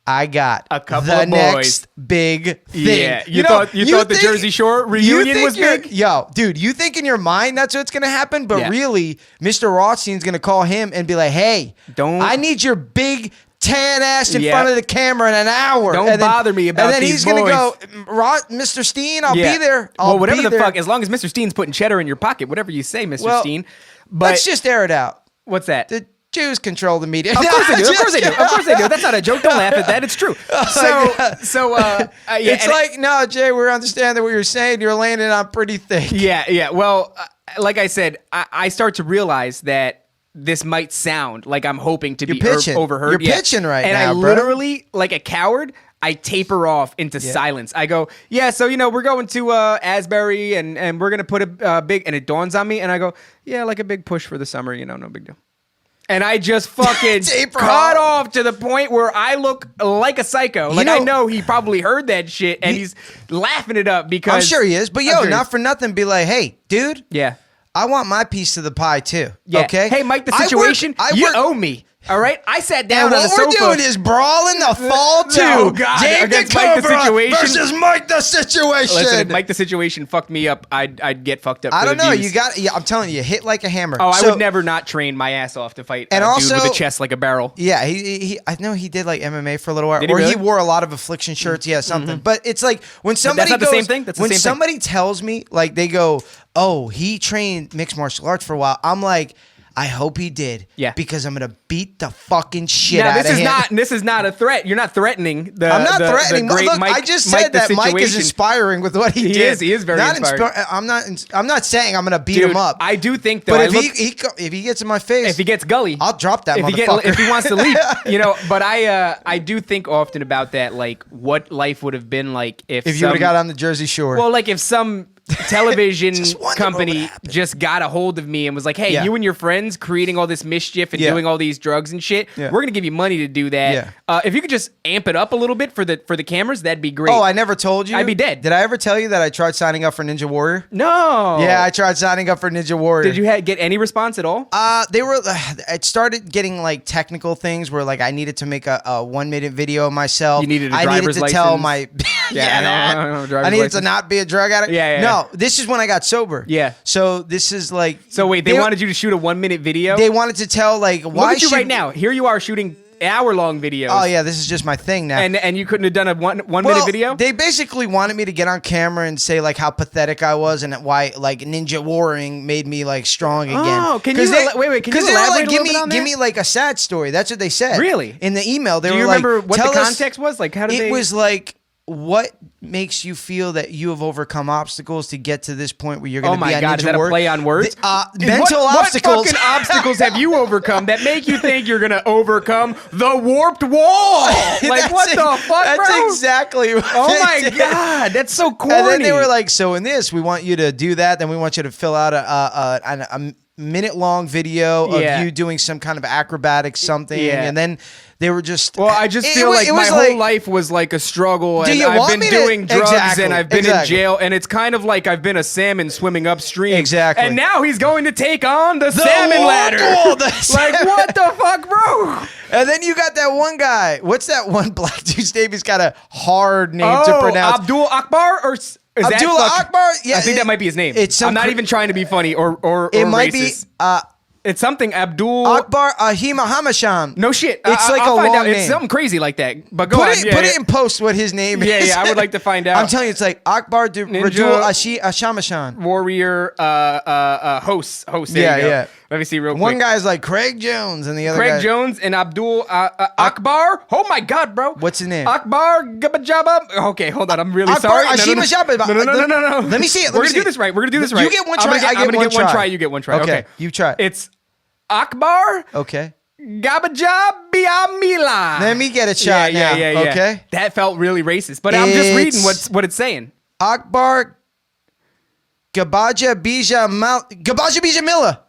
I got a couple the of boys. next big thing. Yeah, you thought the Jersey Shore reunion was big? Yo, dude, you think in your mind that's what's going to happen, but really, Mr. Rothstein's going to call him and be like, hey, I need your big tan ass in front of the camera in an hour. Don't bother me about these And then he's boys. going to go, Mr. Steen, I'll be there. Whatever the fuck, as long as Mr. Steen's putting cheddar in your pocket, whatever you say, Mr. Steen. But let's just air it out. What's that? The Jews control the media. Of course they do. Of course they do. Of course they do. That's not a joke. Don't laugh at that. It's true. It's like, no, Jay, we're understanding what you're saying. You're laying it on pretty thick. Yeah. Well, like I said, I start to realize that this might sound like I'm hoping to be You're pitching. overheard. You're pitching right and now, I bro. literally, like a coward, I taper off into silence. I go, yeah, so, we're going to Asbury and we're going to put a big, and it dawns on me, and I go, yeah, like a big push for the summer, no big deal. And I just fucking cut off to the point where I look like a psycho. Like, I know he probably heard that shit, and he's laughing it up because... I'm sure he is. But, not for nothing, be like, hey, dude. Yeah. I want my piece of the pie, too. Yeah. Okay? Hey, Mike, the situation, you owe me. All right? I sat down on the sofa. What we're doing is brawling the fall two. Oh, God. Dave Against the Mike the Cobra situation. versus Mike the Situation. Listen, if Mike the Situation fucked me up, I'd get fucked up. I for don't the know. views. I'm telling you, hit like a hammer. Oh, I would never not train my ass off to fight and a also, dude with a chest like a barrel. Yeah, I know he did like MMA for a little while. Did he really? He wore a lot of affliction shirts. Yeah, something. Mm-hmm. But it's like when somebody That's not the same thing? That's the when same thing. somebody tells me, like they go, oh, he trained mixed martial arts for a while. I'm like, I hope he did. Yeah. Because I'm gonna beat the fucking shit out of him. This is not a threat. You're not threatening the. I'm not threatening. The great Look, Mike, I just said that Mike is inspiring with what he did. He is very inspiring. I'm not saying I'm gonna beat him up. I do think though. But if he gets in my face, if he gets gully, I'll drop that motherfucker. If he wants to leave, But I do think often about that, like what life would have been like if you would have got on the Jersey Shore. Well, like if some television company just got a hold of me and was like, hey, you and your friends creating all this mischief and doing all these drugs and shit, we're going to give you money to do that. If you could just amp it up a little bit for the cameers, that'd be great. Oh, I never told you? I'd be dead. Did I ever tell you that I tried signing up for Ninja Warrior? No. Yeah, I tried signing up for Ninja Warrior. Did you get any response at all? It started getting like technical things where like I needed to make a 1 minute video of myself. You needed I needed to license. tell my... I needed to not be a drug addict. Yeah. No, this is when I got sober. Yeah. So this is like... So wait, they wanted you to shoot a 1 minute video? They wanted to tell like... Look at you right now. Here you are shooting hour-long videos. Oh yeah, this is just my thing now. And you couldn't have done a one minute video? They basically wanted me to get on camera and say like how pathetic I was and why like ninja warring made me like strong again. Oh, can you wait? Can you elaborate a little bit on that? Give me like a sad story. That's what they said. Really? In the email, they Do were you like, remember what the context was? Like, how did it was like, what makes you feel that you have overcome obstacles to get to this point where you're going to be on Ninja is that a play on words? Mental obstacles. What fucking obstacles have you overcome that make you think you're going to overcome the warped wall? Like, what the fuck, bro? That's exactly what Oh my did. God, that's so corny. And then they were like, so in this, we want you to do that. Then we want you to fill out a minute-long video of you doing some kind of acrobatic something. Yeah. And then they were just... Well, I just feel like my whole life was like a struggle. And I've been doing drugs and I've been in jail. And it's kind of like I've been a salmon swimming upstream. Exactly. And now he's going to take on the salmon ladder. Like, what the fuck, bro? And then you got that one guy. What's that one black dude's name? He's got a hard name to pronounce. Abdul Akbar or... Abdullah Akbar? Yeah, I think that might be his name. I'm not even trying to be funny or it might racist. be... It's something Abdul Akbar Ahima Hamasham. No shit. It's like I'll a find long out. name. It's something crazy like that. But put it in post what his name is. Yeah, I would like to find out. I'm telling you, it's like Akbar Radul Ashamashan. Warrior host. Yeah. Let me see real quick. One guy's like Craig Jones, and the other Craig Jones and Abdul Akbar. Oh my God, bro. What's his name? Akbar Gabajaba. Okay, hold on. I'm really sorry. No. Let me see it. We're gonna do this right. You get one try. I get one try. You get one try. Okay. You try. It's Akbar. Okay. Gabajabiamila. Let me get a shot now. Yeah. Okay. That felt really racist, but I'm just reading what it's saying. Akbar Gabaja Bija Milla.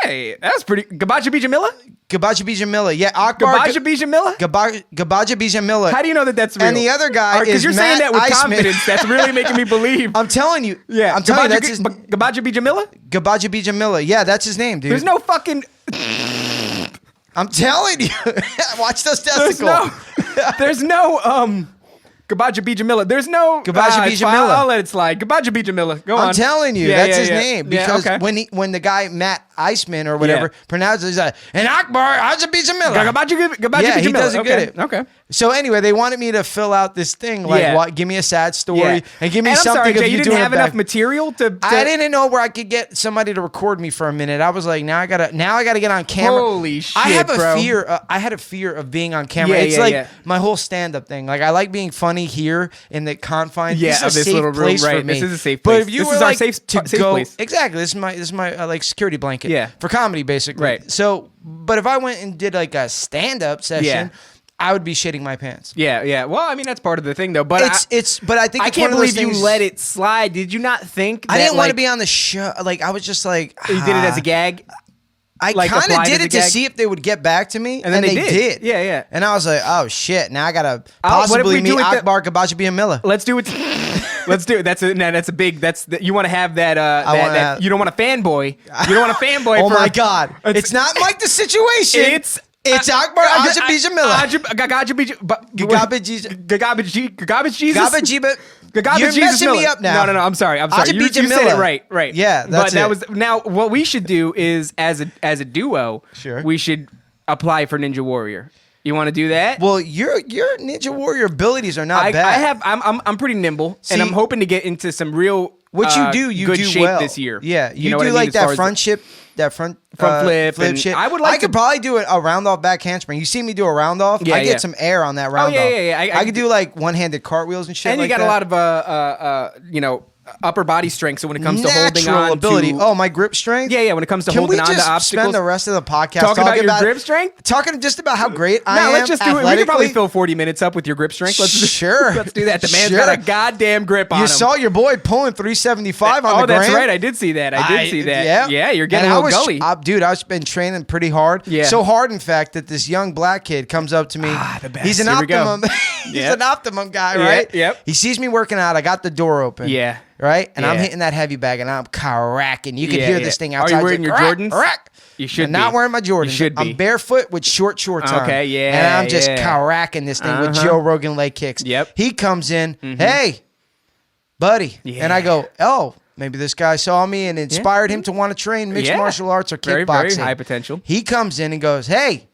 Hey, that was pretty. Gabaja Bija Milla? Gabaja Bija Milla. Yeah, Akbar. Gabaja Bija Milla? Gabaja Bija Milla. How do you know that that's real? And the other guy is because you're saying that with Iceman. confidence. That's really making me believe. I'm telling you. Yeah, I'm telling you that's his Gabaja Bija Milla? Gabaja Bija Milla. Yeah, that's his name, dude. There's no fucking... I'm telling you. Watch those testicles. There's no Gabaja Bija Milla. There's no Gabaja Bija Milla. I'll let it slide. Gabaja Bija Milla. Go on. I'm telling you, that's his name. Because yeah, okay. when the guy Matt Iceman or whatever pronounces it, he's like, and Akbar Bija Milla. Gabaja Bija Milla. He doesn't get it. Okay. So anyway, they wanted me to fill out this thing, like, give me a sad story and give me I'm something. Sorry, Jay, of you didn't have enough material to. I didn't know where I could get somebody to record me for a minute. I was like, now I gotta get on camera. Holy shit, I have a bro. fear. I had a fear of being on camera. It's my whole stand-up thing. Like I like being funny. funny here in the confines. Yeah, this is a this safe little room, place right. for me. This is a safe But place. if you This were is our like safe to safe go, place. exactly. This is my like security blanket. Yeah. For comedy, basically. Right. So, but if I went and did like a stand-up session. Yeah. I would be shitting my pants. Yeah. Well, I mean, that's part of the thing, though. But But I think I it's can't one of those believe you things- let it slide. Did you not think that, I didn't want to like, be on the show. Like I was just like, you did it as a gag? I like, kind of applied did as a it to gag? see if they would get back to me, And then they they did. Yeah. And I was like, oh shit! Now I gotta What if possibly we do meet it Akbar Kabashi Miller. Let's do it. Let's do it. That's a big. You want to have that. You don't want a fanboy. You don't want a fanboy. Oh for, my god! It's not like the situation. It's Akbar Ajabija Miller. Garbage Jesus. You're Jesus messing me Miller. up now. No. I'm sorry. You Ajabija said it Miller. right. Yeah, that's but that it. was now. What we should do is as a duo. Sure. We should apply for Ninja Warrior. You want to do that? Well, your Ninja Warrior abilities are not bad. I'm pretty nimble, See, and I'm hoping to get into some real. What you do, you good do shape well this year. Yeah, you know do what I mean, like as far that as front ship, that front flip and shit. I would like I could to- probably do a round off back handspring. You see me do a round off? Yeah, I yeah. get some air on that round off. yeah. I I could do like one handed cartwheels and shit. And like you got that. a lot of upper body strength. So when it comes to holding natural on ability. to, Oh, my grip strength. yeah, when it comes to Can we holding on to just obstacles, spend the rest of the podcast talking about talking your grip strength? Talking just about how great I No, am. let's just do it. We could probably athletically? fill 40 minutes up with your grip strength. Sure. Let's do that. The man's Sure. got a goddamn grip on You him. saw your boy pulling 375 on the Oh, that's gram. right. I did see that. I did see that. Yeah, you're getting And a little gully. Dude, I've been training pretty hard. Yeah. So hard, in fact, that this young black kid comes up to me. The best. He's an Here we go. Optimum. He's Yep. an Optimum guy, Yeah, right? yep. He sees me working out. I got the door open. Yeah. Right? And I'm Yeah. hitting that heavy bag and I'm cracking. You can Yeah, hear yeah. this thing Are you outside. wearing It's your like, Jordans? crack. You should I'm not be. wearing my Jordans. You should be. I'm barefoot with short shorts on. Okay, yeah, And I'm just yeah. cracking this thing with Uh-huh. Joe Rogan leg kicks. Yep. He comes in, hey, buddy. Yeah. And I go, oh, maybe this guy saw me and inspired him to want to train mixed Yeah. martial arts or Very, kickboxing. very high potential. He comes in and goes, hey,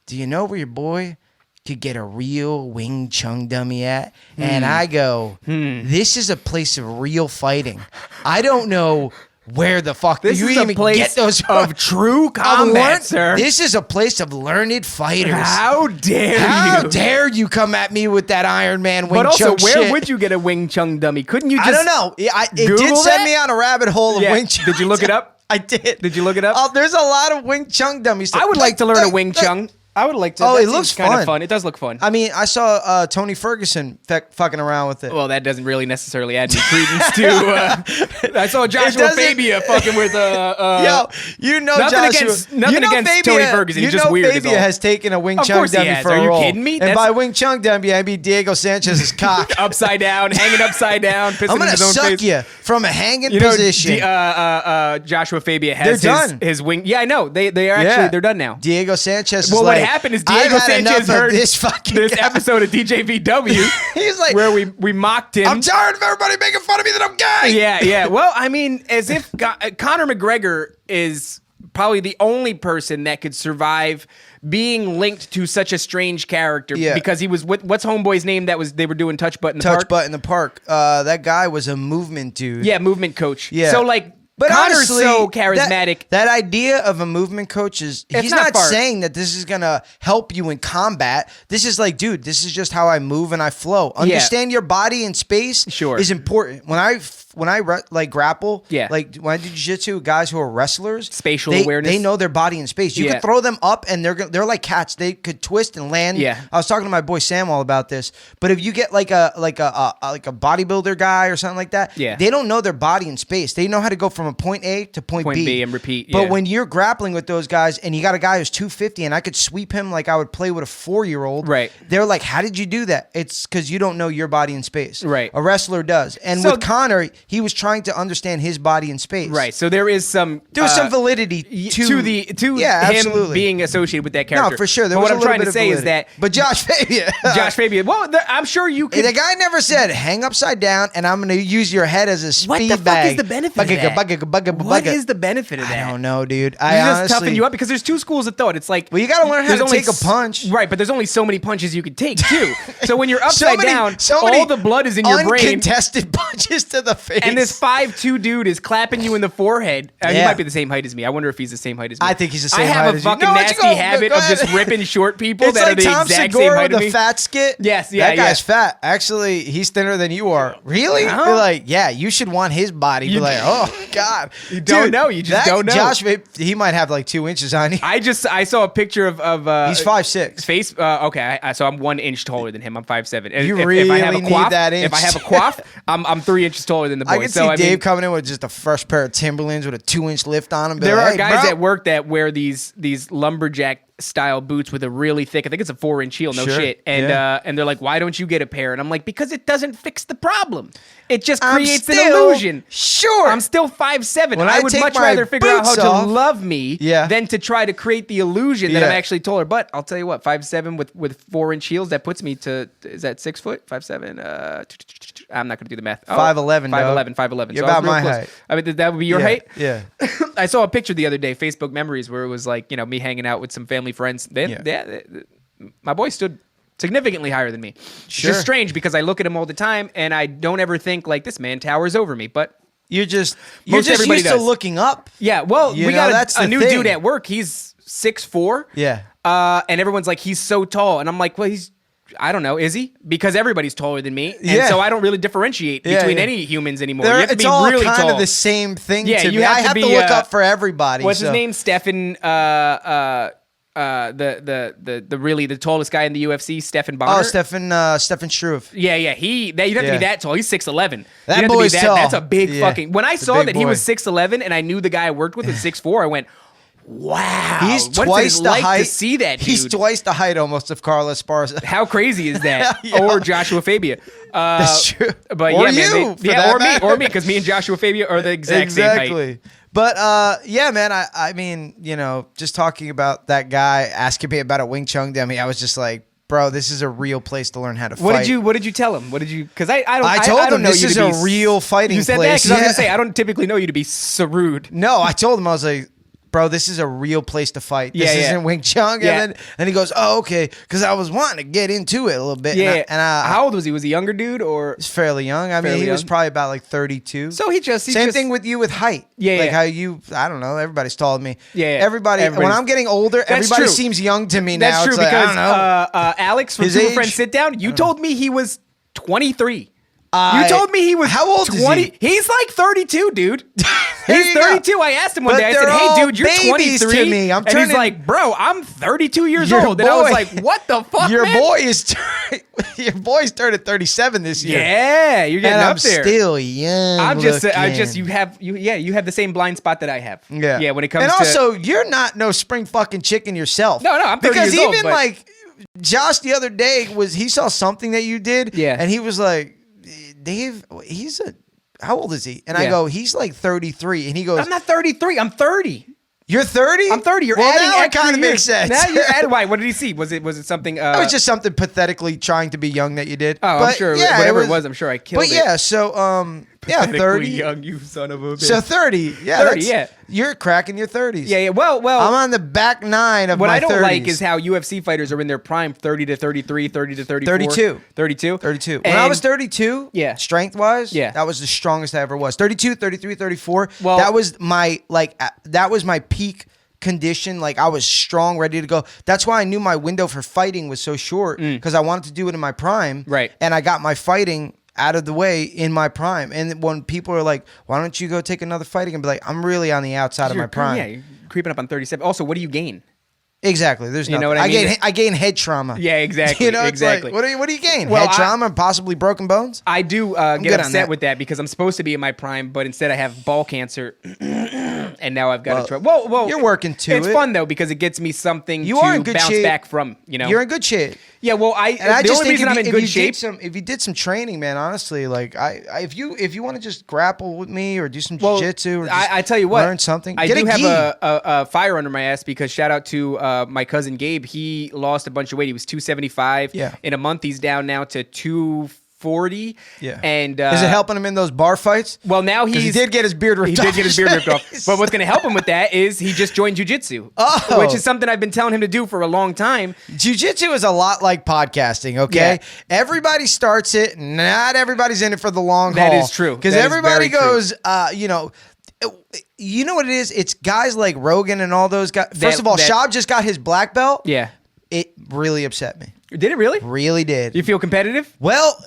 do you know where your boy could get a real Wing Chun dummy at? And I go, this is a place of real fighting. I don't know where the fuck This you is a even place get those of true Of combat, sir. This is a place of learned fighters. How dare How you? dare you come at me with that Iron Man Wing But also, Chun where shit? would you get a Wing Chun dummy? Couldn't you just? I don't know. It did Google send that? me on a rabbit hole of Yeah. Wing Chun. Did you look it up? I did. Did you look it up? Oh, there's a lot of Wing Chun dummies. I would like to learn a Wing Chun. I would like to. Oh, that it seems looks kind of fun. fun. It does look fun. I mean, I saw Tony Ferguson fucking around with it. Well, that doesn't really necessarily add any credence to. I saw Joshua doesn't- Fabia fucking with Yo, you know Nothing Joshua. against- nothing you know against Fabia, Tony Ferguson. He's You just know weird is Fabia all. has taken a Wing Of Chun course he dummy has. for Are a you role. kidding me? And That's- by Wing Chun dummy, I mean Diego Sanchez's cock. upside down, hanging upside down, pissing I'm in gonna his own suck face. you from a hanging You know, position. Joshua Fabia has They're done. his wing. Yeah, I know. They are actually they're done now. Diego Sanchez. Well, was what like, happened is "I've Diego had enough Sanchez of heard this fucking this guy." episode of DJVW. He's like, where we mocked him. I'm tired of everybody making fun of me that I'm gay. Yeah. Well, I mean, as if Conor McGregor is probably the only person that could survive being linked to such a strange character. Yeah. Because he was what's homeboy's name they were doing touch butt in the Touch park? butt in the park. That guy was a movement dude. Yeah, movement coach. Yeah. So like, But Conor's honestly, so charismatic. That idea of a movement coach is he's not not far. saying that this is gonna help you in combat. This is like, dude, this is just how I move and I flow. Understand your body and space Sure. is important. When I like grapple, Yeah. like when I do jiu-jitsu, guys who are wrestlers, Spatial they, awareness. they know their body and space. You Yeah. could throw them up and they're like cats. They could twist and land. Yeah. I was talking to my boy Sam all about this. But if you get like a bodybuilder guy or something like that, Yeah. they don't know their body and space. They know how to go from a point A to point B and repeat. But yeah. when you're grappling with those guys and you got a guy who's 250 and I could sweep him like I would play with a 4-year-old, Right. They're like, how did you do that? It's because you don't know your body and space. Right. A wrestler does. And So- with Conor, he was trying to understand his body and space. Right. So there is some There's some validity to yeah, him absolutely. being associated with that character. No, for sure. There But was what a I'm little trying bit to of say is validity. that But Josh Fabia. Josh Fabia. Well, I'm sure you could. The guy never said hang upside down and I'm going to use your head as a speed What the fuck bag. is the benefit of that? What is the benefit of that? I don't know, dude. You're just toughen you up because there's two schools of thought. It's like, well, you got to learn how there's to only take a punch. Right, but there's only so many punches you could take too. So when you're So upside many- down, so many all the blood is in your brain. Uncontested punches to the face. and this 5'2" dude is clapping you in the forehead. He Yeah. might be the same height as me. I wonder if he's the same height as me. I think he's the same I have height a as you. fucking No, why don't you nasty go- habit go of just ahead. ripping short people It's that like are the Tom exact same Segura height with as the me. fat skit. Yes, yeah, that guy's yeah. fat. Actually, he's thinner than you are. Really? No. You're like, yeah, you should want his body. Be like, oh God, You don't know. You just don't know. Josh, he might have like 2 inches on you. I saw a picture of He's 5'6". face. Okay, so I'm 1 inch taller than him. I'm 5'7". And You if I really have a need coif, that inch. If I have a coif, I'm 3 inches taller than the boy. I can see Dave coming in with just a fresh pair of Timberlands with a 2-inch lift on them. There like, are hey, guys bro. at work that wear these lumberjack style boots with a really thick, I think it's a 4-inch heel, no Sure. shit. And Yeah. and they're like, why don't you get a pair? And I'm like, because it doesn't fix the problem. It just I'm creates an still illusion. Sure. I'm still 5'7". When I I would take much my rather figure out how boots off- to love me Yeah. than to try to create the illusion that I'm Yeah. actually taller. But I'll tell you what, 5'7" with 4-inch heels, that puts me to, is that 6 foot? 5'7". I'm not going to do the math. 5'11", 5'11", 5'11". You're So I was about real my close. height. I mean, that would be your Yeah, height? Yeah. I saw a picture the other day, Facebook Memories, where it was like, me hanging out with some family friends. My boy stood significantly higher than me. It's Sure. just strange because I look at him all the time and I don't ever think like this man towers over me. But You're just everybody used to does. looking up. yeah, well, You we know, got that's a the new thing. dude at work. He's 6'4". Yeah. And everyone's like, he's so tall. And I'm like, well, I don't know, is he? Because everybody's taller than me. And Yeah. so I don't really differentiate Yeah, between yeah. any humans anymore. They're- You have to it's be all really kind tall. of the same thing Yeah, to you me. have I to have to be, look up for everybody. What's his so- name? Stefan, the tallest guy in the UFC, Stefan Bonner. Oh, Stefan Struve. Yeah, you don't have to Yeah. be that tall. He's 6'11". That You don't have to be boy's tall. That's a big Yeah. fucking. When I It's a saw big that he boy. was 6'11" and I knew the guy I worked with was 6'4", I went, "Wow, He's what's twice it the like height. to see that dude?" He's twice the height almost of Carlos Esparza. How crazy is that? Yeah. Or Joshua Fabia. That's true. But Or yeah, you, man, for that or matter. me, because me and Joshua Fabia are the exact same height. Exactly. But yeah, man. I mean, just talking about that guy asking me about a Wing Chun dummy, I was just like, bro, this is a real place to learn how to fight. What did you tell him? What did you? Because I don't. I told I don't him know this you is to a be real fighting You said place. that because I was Yeah. gonna say I don't typically know you to be so rude. No, I told him, I was like, bro, this is a real place to fight. This Yeah, yeah. isn't Wing Chun. Yeah. And he goes, oh, okay. Because I was wanting to get into it a little bit. Yeah. And I How old was he? Was he a younger dude or? he's fairly young. I mean, Fairly he was young. probably about like 32. So he Same just, thing with you with height. Yeah, Like yeah. how you, I don't know, everybody's taller than me. Yeah, yeah. Everybody, when Everybody's- I'm getting older, That's everybody true. seems young to me now. That's true It's like, because I don't know. Alex from His Super age? Friends Sit Down, you told me he was 23. You I- told me he was How old is 20. he? He's like 32, dude. There He's you go. 32. I asked him one But day. I they're said, "Hey, all dude, you're babies 23." to me. I'm and he's turning- like, "Bro, I'm 32 years Your old." And I was boy- like, "What the fuck, Your man?" boy is your boy's turning 37 this year. Yeah, you're getting and up I'm there. still young. I just looking. you have the same blind spot that I have. Yeah. When it comes and to also, you're not no spring fucking chicken yourself. No, I'm 30 because years old, even but- like Josh the other day he saw something that you did. Yeah. And he was like, Dave, how old is he? And I Yeah. go, he's like 33. And he goes, I'm not 33. I'm 30. You're 30? I'm 30. You're well, adding now it extra kind of years. makes sense. Now you're adding. Why? What did he see? Was it something? It was just something pathetically trying to be young that you did. Oh, I'm But sure. yeah, Whatever it was, I'm sure I killed But it. yeah, so yeah, Pathetically 30. young, you son of a bitch. So 30. Yeah, 30, that's- yeah. You're cracking your 30s. Yeah. Well. I'm on the back nine of What my I don't 30s. like is how UFC fighters are in their prime 30 to 33, 30 to 34. 32. 32? 32. When I And- was 32, Yeah. strength-wise, Yeah. that was the strongest I ever was. 32, 33, 34, Well- that was my peak condition. Like I was strong, ready to go. That's why I knew my window for fighting was so short because I wanted to do it in my prime. Right. And I got my fighting out of the way in my prime. And when people are like, why don't you go take another fighting? And be like, I'm really on the outside of my prime. Yeah, you're creeping up on 37. Also, what do you gain? Exactly. There's You know nothing. what I mean? I gain head trauma. Yeah, exactly. You know, it's exactly. like, what do you gain? Well, Head trauma and possibly broken bones? I do good get on upset that. with that because I'm supposed to be in my prime, but instead I have ball cancer, and now I've got Well, to try. Well, you're working to It's it. fun though because it gets me something You to are in good bounce shape. back from. You know, You're in good shape. yeah. Well, And I the just only think reason I'm in good shape. if you did some training, man, honestly, like if you want to just grapple with me or do some Well, jiu-jitsu or just I tell you what, learn something, I get do a have gi. a fire under my ass because shout out to my cousin Gabe. He lost a bunch of weight. He was 275. Yeah. In a month, he's down now to 40. Yeah. And is it helping him in those bar fights? Well, now he did get his beard ripped off. He did get his beard ripped off. But what's going to help him with that is he just joined jiu-jitsu, which is something I've been telling him to do for a long time. Jiu-jitsu is a lot like podcasting, okay? Yeah. Everybody starts it. Not everybody's in it for the long haul. That is true. Because That is everybody very true. goes, you know what it is? It's guys like Rogan and all those guys. First of all, Shab just got his black belt. Yeah. It really upset me. Did it really? Really did. You feel competitive? Well,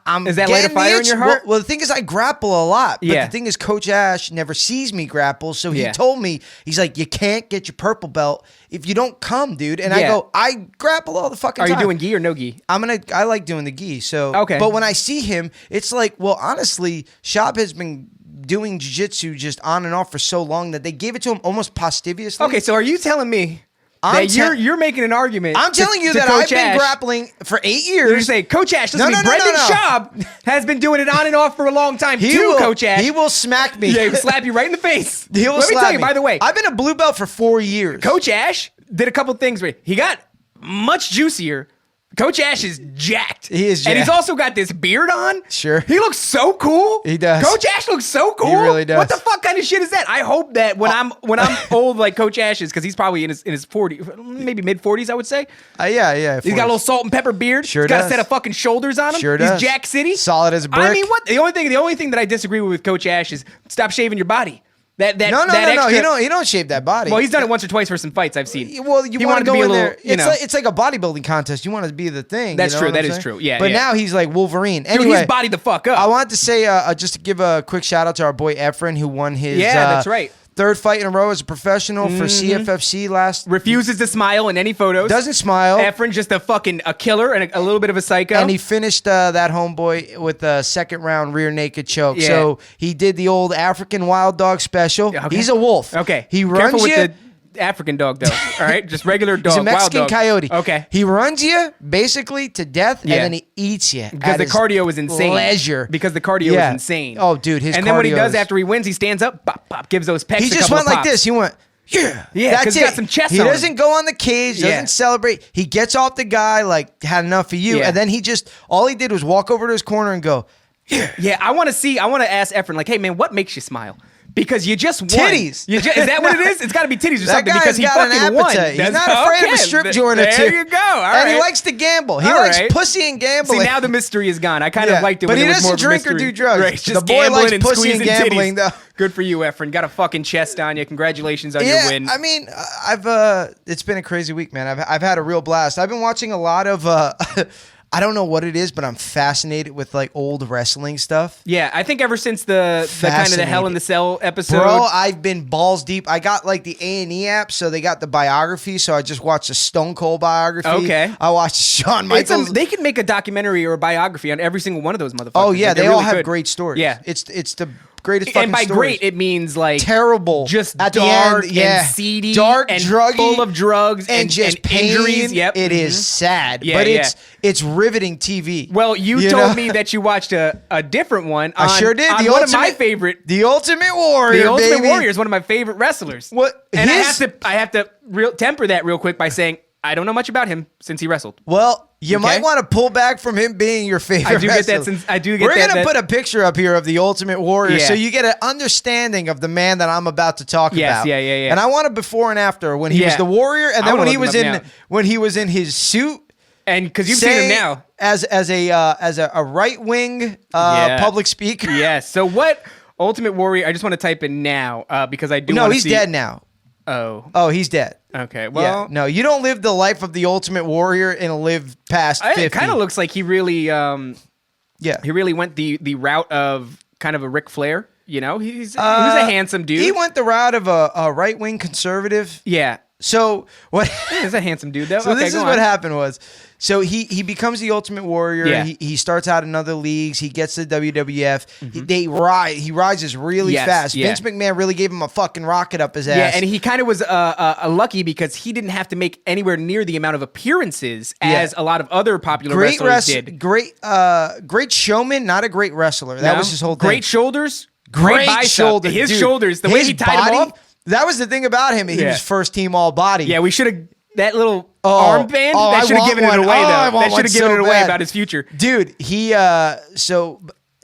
I'm Is that light a getting the fire in itch. your heart? Well, the thing is, I grapple a lot. But Yeah. the thing is, Coach Ash never sees me grapple. So he Yeah. told me, he's like, you can't get your purple belt if you don't come, dude. And I Yeah. go, I grapple all the fucking Are time. you doing gi or no gi? I like doing the gi. So Okay. But when I see him, it's like, well, honestly, Shab has been doing jiu-jitsu just on and off for so long that they gave it to him almost posthumously. Okay, so are you telling me I'm that te- you're making an argument? I'm telling you to that Coach I've been Ash? grappling for 8 years. You're saying, Coach Ash, listen to me. Brendan Schaub has been doing it on and off for a long time Coach Ash. He will smack me. Yeah, he will slap you right in the face. He will Let me slap tell you, me. by the way, I've been a blue belt for 4 years. Coach Ash did a couple things. He got much juicier. Coach Ash is jacked. He is And he's jacked. also got this beard on. Sure. He looks so cool. He does. Coach Ash looks so cool. He really does. What the fuck kind of shit is that? I hope that when I'm old like Coach Ash is, because he's probably in his 40s, maybe mid 40s, I would say. Yeah. He's got a little salt and pepper beard. Sure He's got does. a set of fucking shoulders on him. Sure He's does. Jack City. Solid as a brick. I mean, what? The only thing that I disagree with Coach Ash is stop shaving your body. No. Extra, He don't shave that body. Well, he's done it once or twice for some fights I've seen. Well, you He want wanted to go be a in little, there. you know. It's like a bodybuilding contest. You want to be the thing. That's you know true. what That I'm is saying? true. Yeah, But yeah. now he's like Wolverine. Dude, Anyway, he's bodied the fuck up. I want to say just to give a quick shout out to our boy Efren, who won his that's right. third fight in a row as a professional for CFFC last. Refuses to smile in any photos. Doesn't smile. Efren just a killer and a little bit of a psycho. And he finished that homeboy with a second round rear naked choke. Yeah. So he did the old African wild dog special. Okay. He's a wolf. Okay. He Careful runs with you. the African dog, though. All right? Just regular dog. He's a Mexican wild dog. coyote. Okay. He runs you basically to death, Yeah. and then he eats you. Because at the his cardio is insane. Pleasure. Because the cardio Yeah. is insane. Oh, dude, his And then what he cardio does is- after he wins, he stands up, bop, bop, gives those pecs He a just couple went of like pops. this. He went, yeah. Yeah, That's 'cause it. he's got some chest He on him. doesn't go on the cage, doesn't Yeah. celebrate. He gets off the guy like, had enough of you. Yeah. And then all he did was walk over to his corner and go, Yeah, I want to ask Efren, like, hey, man, what makes you smile? Because you just won. Titties. Is that what it is? It's got to be titties or that something guy's because he got an fucking won. appetite. He's That's- not afraid of a okay. strip joint or two. There you go. All and he right. likes to gamble. He All likes right. pussy and gambling. See, now the mystery is gone. I kind Yeah, of liked it but when he it was more doesn't of a drink or mystery. do drugs. Right, just The boy gambling likes and pussy and squeezing gambling, titties. though. Good for you, Efren. Got a fucking chest on you. Congratulations on your Yeah, win. I mean, it's been a crazy week, man. I've had a real blast. I've been watching a lot of I don't know what it is, but I'm fascinated with like old wrestling stuff. Yeah, I think ever since the kind of the Hell in the Cell episode. Bro, I've been balls deep. I got like the A&E app, so they got the biography. So I just watched the Stone Cold biography. Okay. I watched Shawn Michaels. They could make a documentary or a biography on every single one of those motherfuckers. Oh yeah, Like, they really all have could. great stories. Yeah. It's the greatest fucking And by stories. great, it means like terrible, just at dark the end, yeah. and seedy, dark, and druggy, full of drugs and just and pain. injuries. Yep, It is sad, Yeah, but yeah. it's riveting TV. Well, you know? told me that you watched a different one. I sure did. On The one of my Ultimate- favorite. The Ultimate Warrior, The Ultimate baby. Warrior is one of my favorite wrestlers. What? And His- I have to temper that real quick by saying I don't know much about him since he wrestled. Well, you Okay. might want to pull back from him being your favorite. I do get that wrestler. since I do get We're that. gonna put a picture up here of the Ultimate Warrior, Yeah. so you get an understanding of the man that I'm about to talk Yes, about. yeah. And I want a before and after when he was Yeah. the Warrior, and I then wanna when he look was him in up now. when he was in his suit. And because you've seen him saying now. as a right wing Yeah. public speaker. Yes. So what Ultimate Warrior? I just want to type in now because I do. No, wanna he's see, dead now. Oh. Oh, he's dead. Okay. Yeah. Well, No, you don't live the life of the Ultimate Warrior and live past 50. it kind of looks like he really Yeah. he really went the route of kind of a Ric Flair. You know, he's a handsome dude. He went the route of a right wing conservative. Yeah. So what? He's a handsome dude though. So okay, this go is on. what happened was, so he becomes the Ultimate Warrior. Yeah. He starts out in other leagues. He gets to WWF. He rises really Yes, fast. yeah. Vince McMahon really gave him a fucking rocket up his ass. Yeah, and he kind of was lucky because he didn't have to make anywhere near the amount of appearances as a lot of other popular wrestlers did. Great showman, not a great wrestler. That No? was his whole thing. Great shoulders, Great bicep. shoulder. His dude. shoulders, the way His he tied body, him off. That was the thing about him. He Yeah. was first team all body. Yeah, we should have that little armband. That should have given it away, though. That should have given it away bad. about his future. Dude, so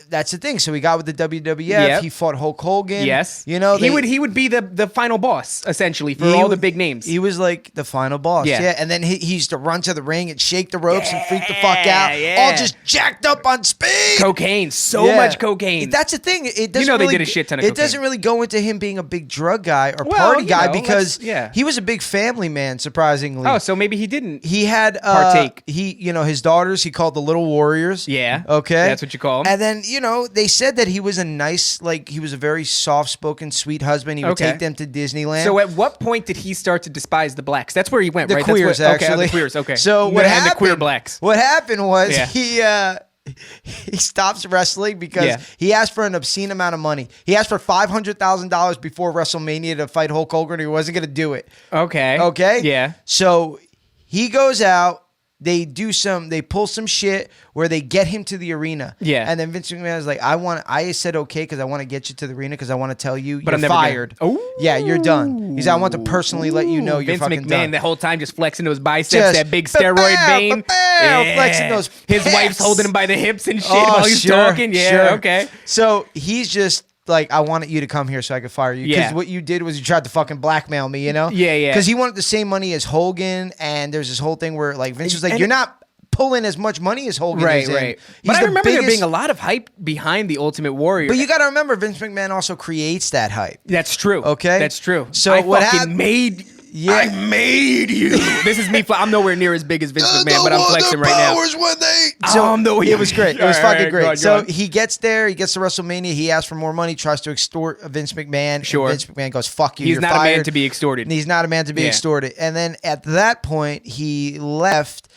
that's the thing. So he got with the WWF. Yep. He fought Hulk Hogan. Yes. You know, he would be the final boss, essentially, for all the big names. He was like the final boss. Yeah. And then he used to run to the ring and shake the ropes and freak the fuck out. All just jacked up on speed. Cocaine. So much cocaine. That's the thing. It doesn't they really, did a shit ton of It cocaine. doesn't really go into him being a big drug guy or party guy because yeah. he was a big family man, surprisingly. Oh, so maybe he didn't. He had partake. His daughters he called the Little Warriors. Yeah. Okay. That's what you call them. And then, they said that he was he was a very soft-spoken, sweet husband. He would take them to Disneyland. So at what point did he start to despise the blacks? That's where he went, the right? queers, That's actually. the queers, okay. So what happened? The queer blacks. What happened was he stops wrestling because he asked for an obscene amount of money. He asked for $500,000 before WrestleMania to fight Hulk Hogan. He wasn't going to do it. Okay. Yeah. So he goes out. They pull some shit where they get him to the arena. Yeah. And then Vince McMahon is like, I said okay because I want to get you to the arena because I want to tell you you're fired. Oh. Yeah, you're done. He's like, I want to personally let you know you're Vince fucking McMahon done. The whole time just flexing those biceps, that big steroid vein. Flexing those His pecs. wife's holding him by the hips and shit while he's talking. Yeah, okay. So he's just like, I wanted you to come here so I could fire you. Because what you did was you tried to fucking blackmail me, Yeah. Because he wanted the same money as Hogan, and there's this whole thing where like Vince was like, you're not pulling as much money as Hogan is in. Right. But I remember there being a lot of hype behind the Ultimate Warrior. But you got to remember, Vince McMahon also creates that hype. That's true. Okay? That's true. So I what fucking made... Yeah. I made you. This is me. I'm nowhere near as big as Vince McMahon, but I'm flexing right now. It was great. It was fucking great. Go on. He gets there. He gets to WrestleMania. He asks for more money. Tries to extort Vince McMahon. Sure. Vince McMahon goes, "Fuck you. He's you're not fired." a man to be extorted. And he's not a man to be extorted. And then at that point, he left.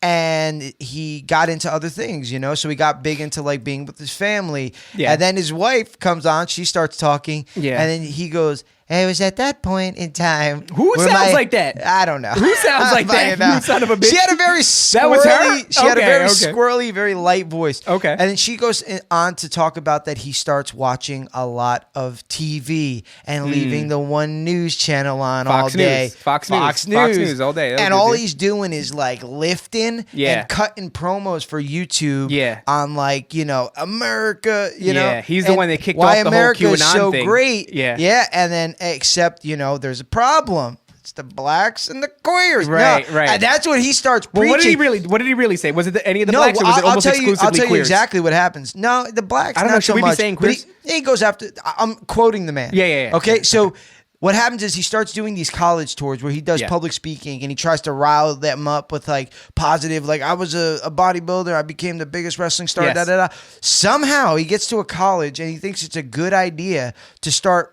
And he got into other things, So he got big into like being with his family. Yeah. And then his wife comes on. She starts talking. Yeah. And then he goes, "It was at that point in time." Who sounds like that? I don't know. Who sounds like that? You son of a bitch. She had a very squirrely. That was her? She had a very squirrely, very light voice. Okay. And then she goes on to talk about that he starts watching a lot of TV and leaving the one news channel on all day. Fox News all day. And all he's doing is like lifting and cutting promos for YouTube. Yeah. On like America. Yeah. He's the one that kicked why off the America whole is QAnon so thing. great. Yeah. Yeah. And then except there's a problem. It's the blacks and the queers. Right. And that's what he starts preaching. Well, what did he really say? Was it any of the blacks, or was it almost exclusively I'll tell you queers? exactly what happens. No, the blacks. I don't know. Should so we much, be saying but queers? he goes after. I'm quoting the man. Yeah. Okay, so what happens is he starts doing these college tours where he does public speaking and he tries to rile them up with like positive, like I was a bodybuilder, I became the biggest wrestling star. Yes. Somehow he gets to a college and he thinks it's a good idea to start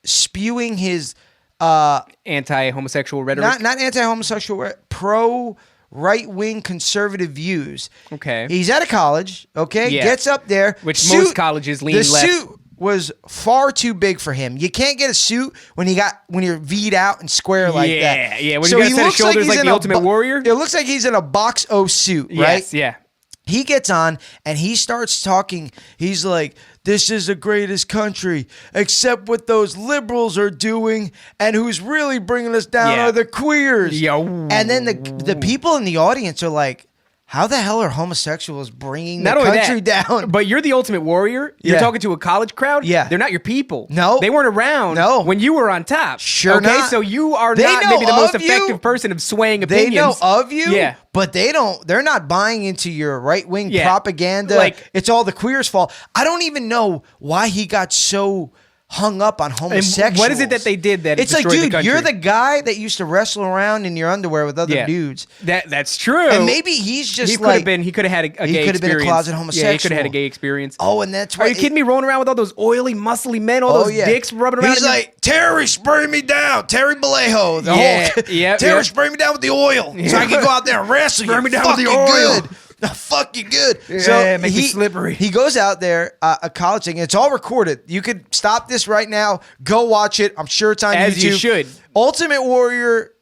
spewing his anti-homosexual rhetoric. Not anti-homosexual, pro right-wing conservative views. Okay. He's at a college, okay? Yeah. Gets up there. Which most colleges lean left. The suit was far too big for him. You can't get a suit when you're V'd out and square like that. Yeah. When you got a set of shoulders like the Ultimate Warrior. It looks like he's in a box O suit, right? Yes, yeah. He gets on and he starts talking. He's like, "This is the greatest country, except what those liberals are doing, and who's really bringing us down are the queers." Yo. And then the people in the audience are like, "How the hell are homosexuals bringing the Not only country that, down?" But you're the Ultimate Warrior. You're Yeah. talking to a college crowd. Yeah. They're not your people. No. They weren't around when you were on top. Sure okay? not. So you are They not know maybe the most of you. effective person of swaying They opinions. know of you, Yeah. but they're not buying into your right-wing propaganda. Like, it's all the queers' fault. I don't even know why he got so hung up on homosexuals. And what is it that they did that it's like, destroyed the dude, country? you're the guy that used to wrestle around in your underwear with other dudes. That's true. And maybe he's just he could have been. He could have had a gay experience. He could have been a closet homosexual. Yeah, he could have had a gay experience. Oh, and that's why. Are you kidding me? Rolling around with all those oily, muscly men, all those dicks rubbing around. He's like, "Terry, spray me down, Terry Vallejo, the Hulk. Terry, spray me down with the oil, so I can go out there and wrestle. Spray me down with the oil. Good. Fuck you good." Yeah, so make me slippery. He goes out there, a college thing. It's all recorded. You could stop this right now. Go watch it. I'm sure it's on YouTube. As you should. Ultimate Warrior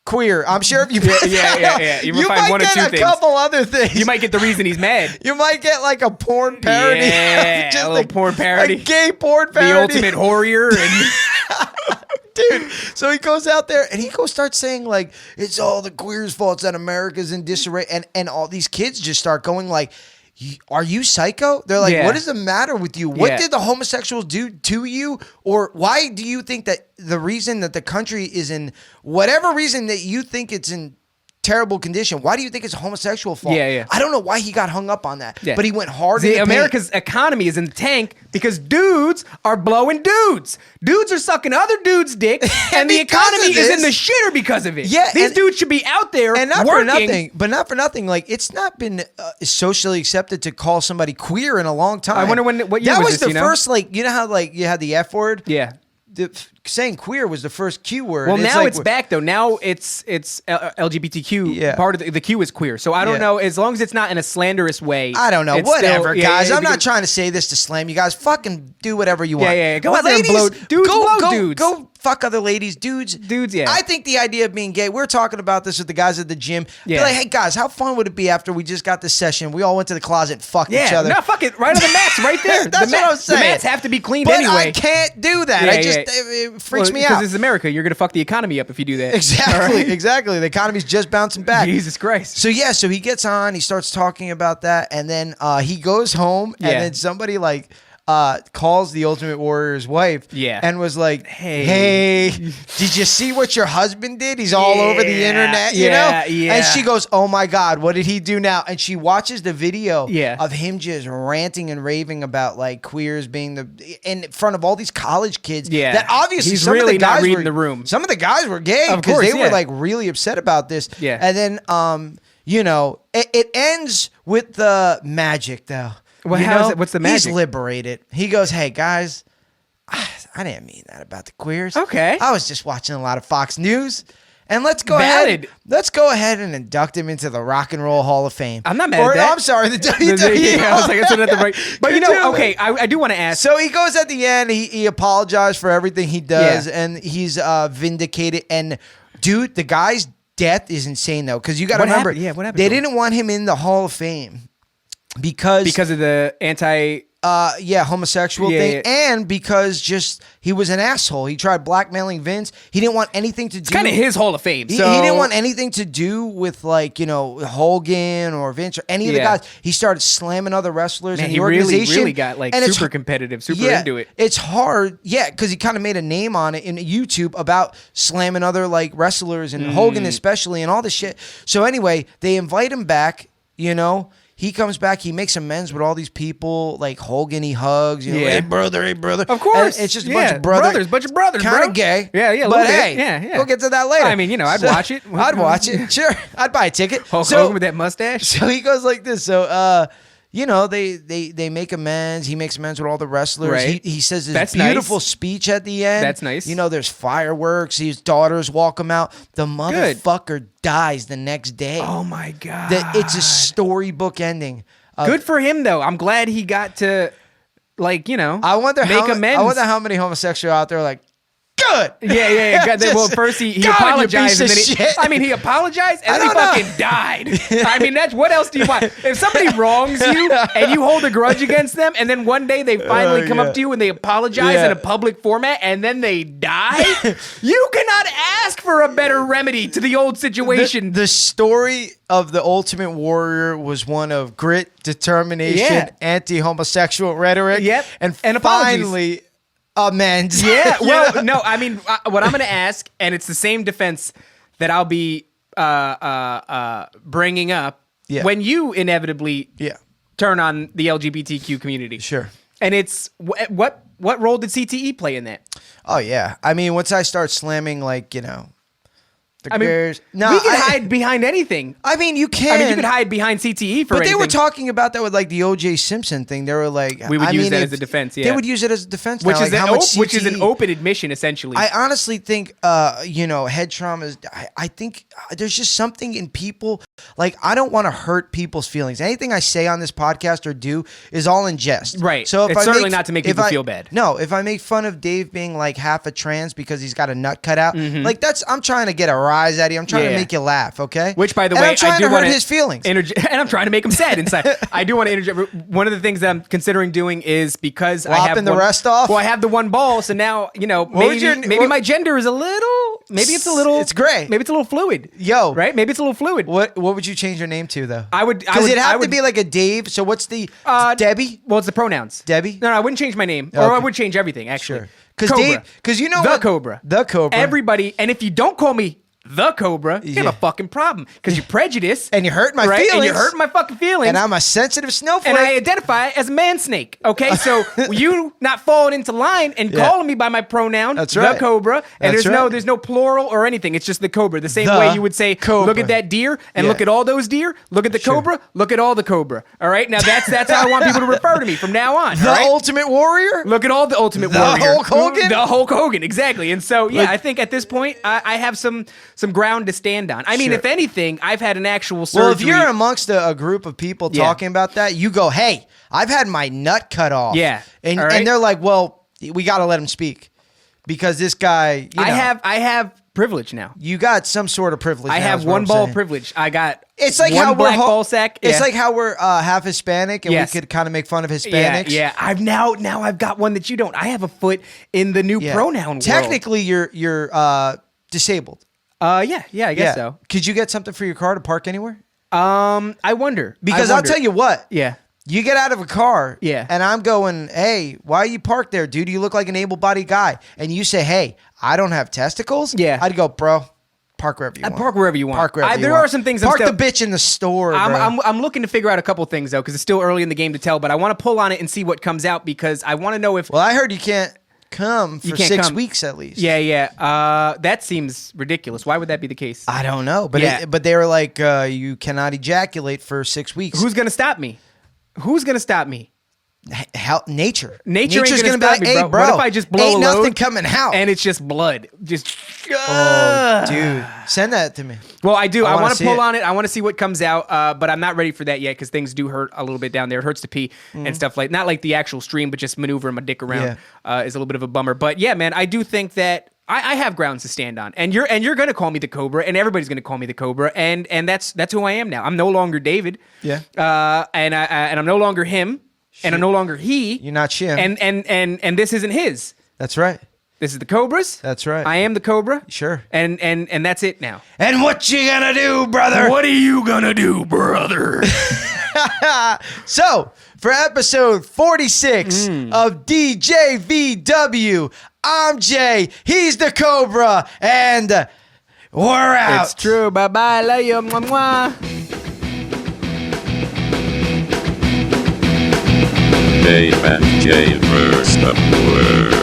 queer. I'm sure if you yeah. You might find one or two get a things. couple other things. You might get the reason he's mad. You might get like a porn parody. Yeah, just a little porn parody. A gay porn parody. The Ultimate Warrior and Dude, so he goes out there and he starts saying like it's all the queers' fault that America's in disarray, and all these kids just start going like, are you psycho? They're like, what is the matter with you? What did the homosexuals do to you? Or why do you think that the reason that the country is in whatever reason that you think it's in terrible condition, why do you think it's a homosexual fault? I don't know why he got hung up on that, but he went hard. America's economy is in the tank because dudes are blowing dudes. Dudes are sucking other dudes' dick, and the economy is in the shitter because of it. These dudes should be out there and not working. For nothing, but not for nothing. Like it's not been socially accepted to call somebody queer in a long time. I wonder what year that was the this, first. Like you know how like you had the F word. Saying queer was the first Q word. Well, now it's back though. Now it's LGBTQ. Part of the Q is queer. So I don't know. As long as it's not in a slanderous way. I don't know. Whatever, guys. I'm not trying to say this to slam you guys. Fucking do whatever you want. Go out there and blow dudes. Blow dudes. Go fuck other ladies, dudes. I think the idea of being gay. We're talking about this with the guys at the gym. Be like, hey guys, how fun would it be after we just got this session? We all went to the closet, and fucked each other. No, fuck it. Right on the mats, right there. That's what I'm saying. The mats have to be cleaned but anyway. I can't do that. It freaks me out. Because it's America. You're gonna fuck the economy up if you do that. Exactly. The economy's just bouncing back. Jesus Christ. So so he gets on, he starts talking about that, and then he goes home, and then somebody like calls the Ultimate Warrior's wife and was like, hey, did you see what your husband did? He's all over the internet, you know? And she goes, oh my God, what did he do now? And she watches the video of him just ranting and raving about like queers being in front of all these college kids that obviously he's some really of the guys not reading were, the room. Some of the guys were gay because they were like really upset about this. And then, you know, it ends with the magic though. Well, how is it? What's the magic? He's liberated. He goes, hey, guys, I didn't mean that about the queers. Okay. I was just watching a lot of Fox News. And let's go ahead and induct him into the Rock and Roll Hall of Fame. I'm not mad at that. I'm sorry, the WWE. I was like, that's not the right. But you know, okay, I do want to ask. So he goes at the end. He apologized for everything he does, and he's vindicated. And dude, the guy's death is insane though, because you got to remember, what happened? They didn't want him in the Hall of Fame. Because of the homosexual thing, and because just he was an asshole. He tried blackmailing Vince. He didn't want anything to do. It's kind of his Hall of Fame. He didn't want anything to do with like Hogan or Vince or any of the guys. He started slamming other wrestlers in the organization. Really got like super competitive, super into it. It's hard, because he kind of made a name on it in YouTube about slamming other like wrestlers and Hogan especially and all this shit. So anyway, they invite him back. He comes back. He makes amends with all these people, like Hogan. He hugs, hey brother. Of course, and it's just a bunch of brothers, kind of gay. But hey, we'll get to that later. I mean, I'd watch it. I'd watch it. Sure, I'd buy a ticket. Hogan with that mustache. So he goes like this. So they make amends. He makes amends with all the wrestlers. Right. He says this beautiful speech at the end. That's nice. There's fireworks. His daughters walk him out. The motherfucker dies the next day. Oh my God. It's a storybook ending. Good for him though. I'm glad he got to make amends. I wonder how many homosexuals out there are like, good. Yeah. Well, first he apologized, and then he apologized, and then he fucking died. I mean, that's what else do you want? If somebody wrongs you and you hold a grudge against them, and then one day they finally come up to you and they apologize in a public format, and then they die, you cannot ask for a better remedy to the old situation. The story of the Ultimate Warrior was one of grit, determination, anti-homosexual rhetoric, and finally. Amends. Yeah. Well, no. I mean, what I'm going to ask, and it's the same defense that I'll be bringing up when you inevitably turn on the LGBTQ community. Sure. And it's what role did CTE play in that? Oh yeah. I mean, once I start slamming, like we can hide behind anything. I mean, you can. I mean, you could hide behind CTE for anything. But they were talking about that with like the O.J. Simpson thing. They were like, we would use that as a defense. Yeah, they would use it as a defense, which is an open admission, essentially. I honestly think, head trauma is. I think there's just something in people. Like, I don't want to hurt people's feelings. Anything I say on this podcast or do is all in jest. Right. So it's certainly not to make people feel bad. No, if I make fun of Dave being like half a trans because he's got a nut cut out, like I'm trying to get a rise out of you. I'm trying to make you laugh, okay? Which, by the and way, I'm trying I do to hurt wanna his feelings. and I'm trying to make him sad inside. I do want to interject. One of the things that I'm considering doing is because I have the rest off? Well, I have the one ball, so now, maybe my gender is a little, it's gray. Maybe it's a little fluid. Yo. Right? Maybe it's a little fluid. What would you change your name to, though? Because it'd have to be like a Dave. So what's the Debbie? Well, it's the pronouns. Debbie? No, I wouldn't change my name. Or I would change everything, actually. Sure. Because you know the what? Cobra. The Cobra. Everybody, and if you don't call me the Cobra, you have a fucking problem because you prejudice. And you hurt my feelings. And you hurt my fucking feelings. And I'm a sensitive snowflake. And I identify as a man snake. Okay, so you not falling into line and calling me by my pronoun, That's right. the Cobra, and That's there's no plural or anything. It's just the Cobra. The same The way you would say, Cobra. look at that deer and look at all those deer. Look at the Cobra. Look at all the Cobra. All right, now that's how I want people to refer to me from now on. The Ultimate Warrior. Look at all the Ultimate The Warrior. Hulk Hogan? The Hulk Hogan, exactly. And so, I think at this point, I have some ground to stand on. I mean, if anything, I've had an actual surgery. Well, if you're amongst a group of people talking about that, you go, hey, I've had my nut cut off. Yeah. And, right? and they're like, well, we got to let him speak because this guy, I have privilege now. You got some sort of privilege. I have one ball privilege. I got it's like one how black we're ball sack. It's like how we're half Hispanic and we could kind of make fun of Hispanics. Yeah. I've now I've got one that you don't. I have a foot in the new pronoun world. Technically, you're disabled. I guess so. Could you get something for your car to park anywhere? I wonder. Because I'll tell you what. Yeah. You get out of a car, Yeah. and I'm going, hey, why are you parked there, dude? You look like an able-bodied guy. And you say, hey, I don't have testicles? Yeah. I'd go, bro, park wherever you want. Park wherever you want. Park wherever you there want. are some things Park I'm the bitch in the store, bro. I'm looking to figure out a couple things, though, because it's still early in the game to tell, but I want to pull on it and see what comes out because I want to know if... Well, I heard you can't come for 6 weeks at least. Yeah. That seems ridiculous. Why would that be the case? I don't know, but but they were like, you cannot ejaculate for 6 weeks. Who's going to stop me? Who's going to stop me? Nature. Nature's ain't gonna be like, stop me, hey, bro. bro. What if I just blow ain't a load nothing coming out? And it's just blood. Just dude. Send that to me. Well, I do. I want to pull it. on it. I want to see what comes out, but I'm not ready for that yet because things do hurt a little bit down there. It hurts to pee and stuff like not like the actual stream, but just maneuvering my dick around is a little bit of a bummer. But yeah, man, I do think that I have grounds to stand on, and you're gonna call me the Cobra, and everybody's gonna call me the Cobra, and that's who I am now. I'm no longer David. Yeah. And I'm no longer him, and I'm no longer he. You're not Shim. And this isn't his. That's right. This is the Cobras. That's right. I am the Cobra. Sure. And that's it now. And what you gonna do, brother? What are you gonna do, brother? So, for episode 46 of DJVW, I'm Jay, he's the Cobra, and we're out. It's true. Bye-bye. Love you. Mwah, mwah. Dave and Jay versus the world.